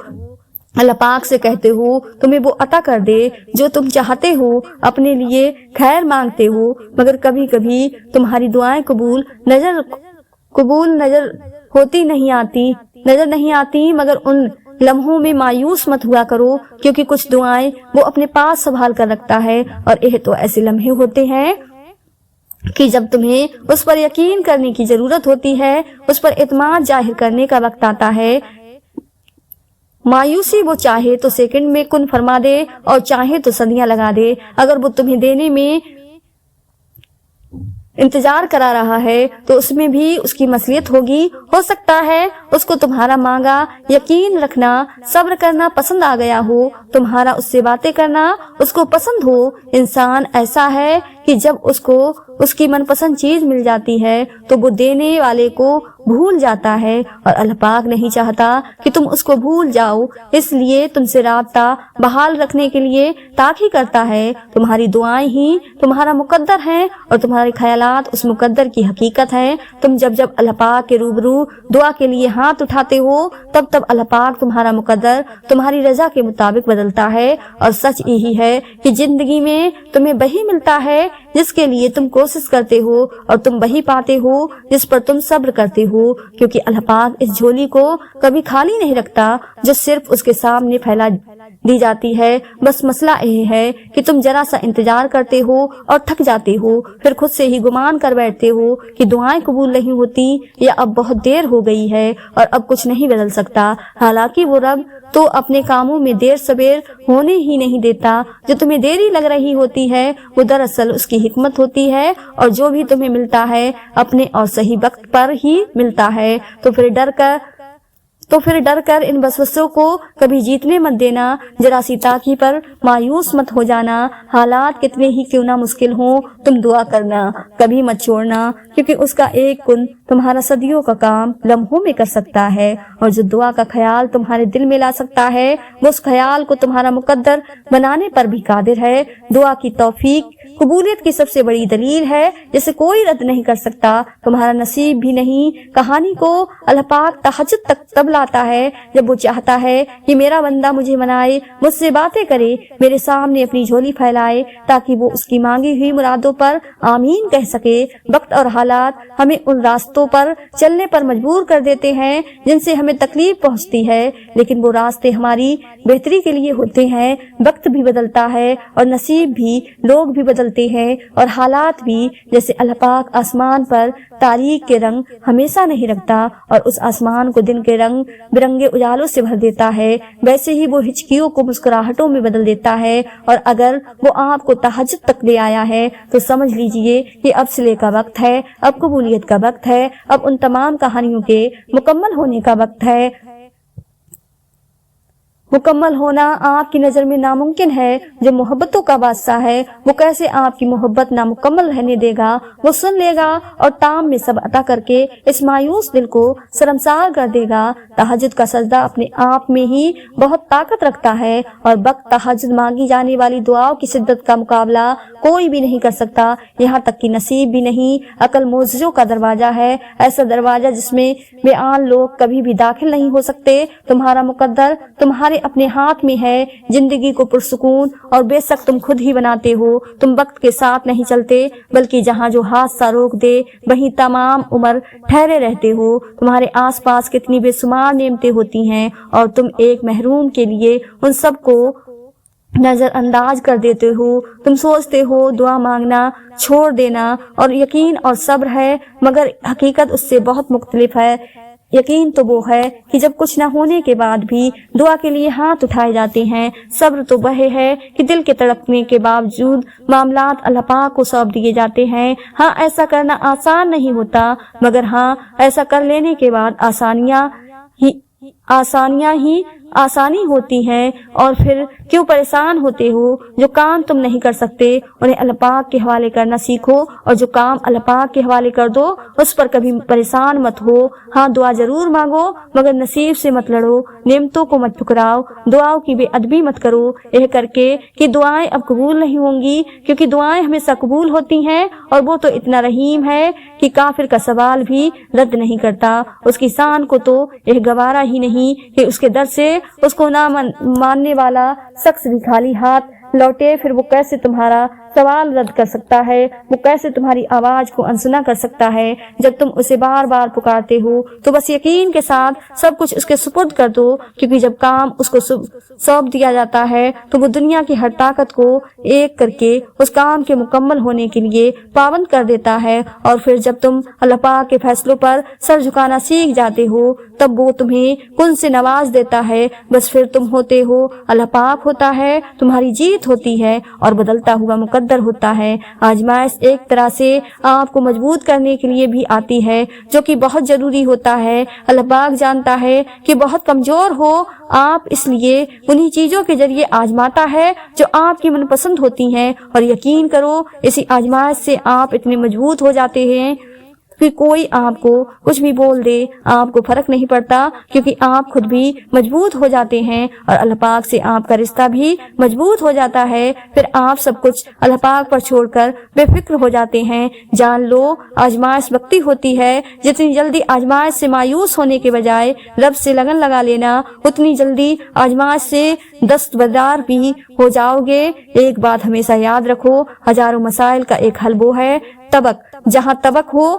अल्लाह पाक से कहते हो तुम्हें वो अता कर दे जो तुम चाहते हो, अपने लिए खैर मांगते हो, मगर कभी कभी तुम्हारी दुआएं कबूल नजर होती नजर नहीं आती। मगर उन लम्हों में मायूस मत हुआ करो, क्योंकि कुछ दुआएं वो अपने पास संभाल कर रखता है, और यह तो ऐसे लम्हे होते हैं कि जब तुम्हें उस पर यकीन करने की जरूरत होती है, उस पर इत्मीनान जाहिर करने का वक्त आता है। मायूसी वो चाहे तो सेकंड में कुन फरमा दे और चाहे तो सदियां लगा दे। अगर वो तुम्हें देने में इंतजार करा रहा है तो उसमें भी उसकी मसलियत होगी। हो सकता है उसको तुम्हारा मांगा यकीन रखना, सब्र करना पसंद आ गया हो, तुम्हारा उससे बातें करना उसको पसंद हो। इंसान ऐसा है कि जब उसको उसकी मनपसंद चीज मिल जाती है तो वो देने वाले को भूल जाता है, और अल्लाह पाक नहीं चाहता कि तुम उसको भूल जाओ, इसलिए तुमसे राब्ता बहाल रखने के लिए ताकी करता है। तुम्हारी दुआएं ही तुम्हारा मुकद्दर हैं और तुम्हारे ख्यालात उस मुकद्दर की हकीकत हैं। तुम जब जब अल्लाह पाक के रूबरू दुआ के लिए हाथ उठाते हो तब तब अल्लाह पाक तुम्हारा मुकद्दर तुम्हारी रजा के मुताबिक बदलता है। और सच यही है कि जिंदगी में तुम्हें वही मिलता है जिसके लिए तुम कोशिश करते हो, और तुम वही पाते हो जिस पर तुम सब्र करते हो, क्योंकि अल्लाह पाक इस झोली को कभी खाली नहीं रखता जो सिर्फ उसके सामने फैला दी जाती है। बस मसला यह है कि तुम जरा सा इंतजार करते हो और थक जाते हो, फिर खुद से ही गुमान कर बैठते हो कि दुआएं कबूल नहीं होती, या अब बहुत देर हो गई है और अब कुछ नहीं बदल सकता। हालांकि वो रब तो अपने कामों में देर सवेर होने ही नहीं देता। जो तुम्हें देरी लग रही होती है वो दरअसल उसकी हिकमत होती है, और जो भी तुम्हें मिलता है अपने और सही वक्त पर ही मिलता है। तो फिर डर कर इन वसवसों को कभी जीतने मत देना। जरा सी ताकी पर मायूस मत हो जाना। हालात कितने ही क्यों ना मुश्किल हो, तुम दुआ करना कभी मत छोड़ना, क्योंकि उसका एक कुन तुम्हारा सदियों का काम लम्हों में कर सकता है। और जो दुआ का ख्याल तुम्हारे दिल में ला सकता है वो उस ख्याल को तुम्हारा मुकद्दर बनाने पर भी कादिर है। दुआ की तौफीक कबूलियत की सबसे बड़ी दलील है, जिसे कोई रद्द नहीं कर सकता। तुम्हारा नसीब भी नहीं। कहानी को अल्लाह पाक तहज्जुद तक तब लाता है जब वो चाहता है कि मेरा बंदा मुझे मनाए, मुझसे बातें करे, मेरे सामने अपनी झोली फैलाए, ताकि वो उसकी मांगी हुई मुरादों पर आमीन कह सके। वक्त और हालात हमें उन रास्तों पर चलने पर मजबूर कर देते हैं जिनसे हमें तकलीफ पहुंचती है, लेकिन वो रास्ते हमारी बेहतरी के लिए होते हैं। वक्त भी बदलता है और नसीब भी, लोग भी बदलते हैं और हालात भी। जैसे अल्लाह पाक आसमान पर तारीक के रंग हमेशा नहीं रखता और उस आसमान को दिन के रंग बिरंगे उजालों से भर देता है, वैसे ही वो हिचकियों को मुस्कुराहटों में बदल देता है। और अगर वो आपको तहज्जुद तक ले आया है तो समझ लीजिए कि अब सिले का वक्त है, अब कबूलियत का वक्त है, अब उन तमाम कहानियों के मुकम्मल होने का वक्त है। मुकम्मल होना आपकी नजर में नामुमकिन है। जो मोहब्बतों का बादशाह है वो कैसे आपकी मोहब्बत नामुकम्मल रहने देगा। वो सुन लेगा और ताम में सब अता करके इस मायूस दिल को शर्मसार कर देगा। तहज्जुद का सजदा अपने आप में ही बहुत ताकत रखता है और वक्त तहज्जुद मांगी जाने वाली दुआओं की शिद्दत का मुकाबला कोई भी नहीं कर सकता, यहाँ तक कि नसीब भी नहीं। अकल मोज़िज़ों का दरवाजा है, ऐसा दरवाजा जिसमें बेआन लोग कभी भी दाखिल नहीं हो सकते। तुम्हारा मुकद्दर तुम्हारे अपने हाथ में है। जिंदगी को पुरसुकून और बेशक तुम खुद ही बनाते हो। तुम वक्त के साथ नहीं चलते, बल्कि जहाँ जो हादसा रोक दे वहीं तमाम उम्र ठहरे रहते हो। तुम्हारे आसपास कितनी बेशुमार नेमतें होती हैं और तुम एक महरूम के लिए उन सब को नजरअंदाज कर देते हो। तुम सोचते हो दुआ मांगना छोड़ देना और यकीन और सब्र है, मगर हकीकत उससे बहुत मुख्तलिफ है। यकीन तो वो है कि जब कुछ न होने के बाद भी दुआ के लिए हाथ उठाए जाते हैं। सब्र तो वह है कि दिल के तड़पने के बावजूद मामलात अल्लाह पाक को सौंप दिए जाते हैं। हाँ, ऐसा करना आसान नहीं होता, मगर हाँ, ऐसा कर लेने के बाद आसानियां ही आसानी होती है। और फिर क्यों परेशान होते हो? जो काम तुम नहीं कर सकते उन्हें अल्लाह पाक के हवाले करना सीखो, और जो काम अल्लाह पाक के हवाले कर दो उस पर कभी परेशान मत हो। हाँ, दुआ जरूर मांगो, मगर नसीब से मत लड़ो, नेमतों को मत ठुकराओ, दुआओं की बेअदबी मत करो यह करके कि दुआएं अब कबूल नहीं होंगी, क्योंकि दुआएं हमेशा कबूल होती हैं और वो तो इतना रहीम है कि काफिर का सवाल भी रद्द नहीं करता। उसकी शान को तो यह गवारा ही नहीं कि उसके दर से اس کو نہ ماننے والا شخص بھی خالی ہاتھ لوٹے، پھر وہ کیسے تمہارا سوال رد کر سکتا ہے؟ وہ کیسے تمہاری آواز کو انسنا کر سکتا ہے؟ جب تم اسے بار بار پکارتے ہو تو بس یقین کے ساتھ سب کچھ اس کے سپرد کر دو، کیونکہ جب کام اس کو سونپ دیا جاتا ہے تو وہ دنیا کی ہر طاقت کو ایک کر کے اس کام کے مکمل ہونے کے لیے پابند کر دیتا ہے۔ اور پھر جب تم اللہ پاک کے فیصلوں پر سر جھکانا سیکھ جاتے ہو تب وہ تمہیں کن سے نواز دیتا ہے، بس پھر تم ہوتے ہو، اللہ پاک ہوتا ہے، تمہاری جیت ہوتی ہے اور بدلتا ہوا مقدر ہوتا ہے۔ آزمائش ایک طرح سے آپ کو مضبوط کرنے کے لیے بھی آتی ہے، جو کہ بہت ضروری ہوتا ہے۔ اللہ پاک جانتا ہے کہ بہت کمزور ہو آپ، اس لیے انہی چیزوں کے ذریعے آزماتا ہے جو آپ کی من پسند ہوتی ہیں، اور یقین کرو اسی آزمائش سے آپ اتنے مضبوط ہو جاتے ہیں کہ کوئی آپ کو کچھ بھی بول دے آپ کو فرق نہیں پڑتا، کیونکہ آپ خود بھی مضبوط ہو جاتے ہیں اور اللہ پاک سے آپ کا رشتہ بھی مضبوط ہو جاتا ہے۔ پھر آپ سب کچھ اللہ پاک پر چھوڑ کر بے فکر ہو جاتے ہیں۔ جان لو آزمائش وقتی ہوتی ہے، جتنی جلدی آزمائش سے مایوس ہونے کے بجائے رب سے لگن لگا لینا، اتنی جلدی آزمائش سے دستبردار بھی ہو جاؤ گے۔ ایک بات ہمیشہ یاد رکھو، ہزاروں مسائل کا ایک حل وہ ہے طبق۔ جہاں طبق ہو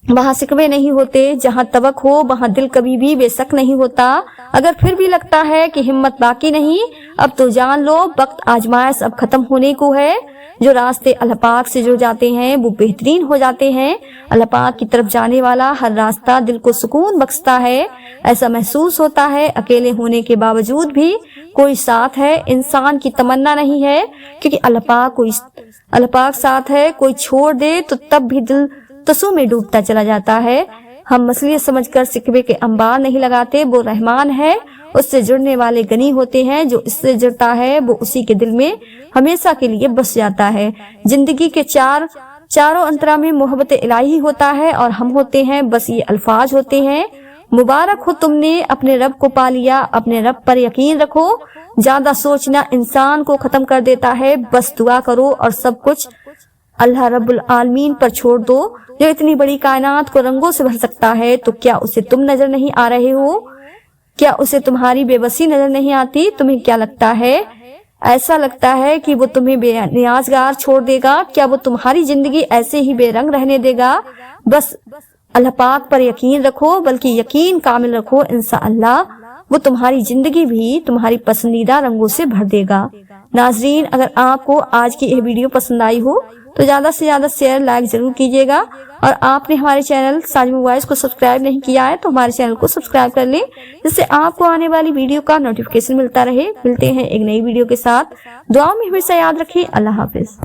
وہاں شکوے نہیں ہوتے، جہاں طبق ہو وہاں دل کبھی بھی بے شک نہیں ہوتا۔ اگر پھر بھی لگتا ہے کہ ہمت باقی نہیں، اب تو جان لو وقت آزمائش اب ختم ہونے کو ہے۔ جو راستے اللہ پاک سے جڑ جاتے ہیں وہ بہترین ہو جاتے ہیں۔ اللہ پاک کی طرف جانے والا ہر راستہ دل کو سکون بخشتا ہے۔ ایسا محسوس ہوتا ہے اکیلے ہونے کے باوجود بھی کوئی ساتھ ہے۔ انسان کی تمنا نہیں ہے، کیونکہ اللہ پاک ساتھ ہے۔ کوئی چھوڑ دے تو تب بھی دل تسو میں ڈوبتا چلا جاتا ہے۔ ہم مصلحت سمجھ کر سکوے کے انبار نہیں لگاتے، وہ رحمان ہے، اس سے جڑنے والے غنی ہوتے ہیں۔ جو اس سے جڑتا ہے وہ اسی کے دل میں ہمیشہ کے لیے بس جاتا ہے۔ زندگی کے چاروں انترا میں محبت الہی ہوتا ہے اور ہم ہوتے ہیں، بس یہ الفاظ ہوتے ہیں۔ مبارک ہو تم نے اپنے رب کو پا لیا، اپنے رب پر یقین رکھو۔ زیادہ سوچنا انسان کو ختم کر دیتا ہے، بس دعا کرو اور سب کچھ اللہ رب العالمین پر چھوڑ دو، جو اتنی بڑی کائنات کو رنگوں سے بھر سکتا ہے۔ تو کیا اسے تم نظر نہیں آ رہے ہو؟ کیا اسے تمہاری بے بسی نظر نہیں آتی؟ تمہیں کیا لگتا ہے؟ ایسا لگتا ہے کہ وہ تمہیں بے نیازگار چھوڑ دے گا؟ کیا وہ تمہاری زندگی ایسے ہی بے رنگ رہنے دے گا؟ بس اللہ پاک پر یقین رکھو، بلکہ یقین کامل رکھو، انشاءاللہ وہ تمہاری زندگی بھی تمہاری پسندیدہ رنگوں سے بھر دے گا۔ ناظرین، اگر آپ کو آج کی یہ ویڈیو پسند آئی ہو تو زیادہ سے زیادہ شیئر لائک ضرور کیجیے گا، اور آپ نے ہمارے چینل ساجمہ وائس کو سبسکرائب نہیں کیا ہے تو ہمارے چینل کو سبسکرائب کر لیں، جس سے آپ کو آنے والی ویڈیو کا نوٹیفیکیشن ملتا رہے۔ ملتے ہیں ایک نئی ویڈیو کے ساتھ، دعاؤں میں ہمیشہ یاد رکھیں۔ اللہ حافظ۔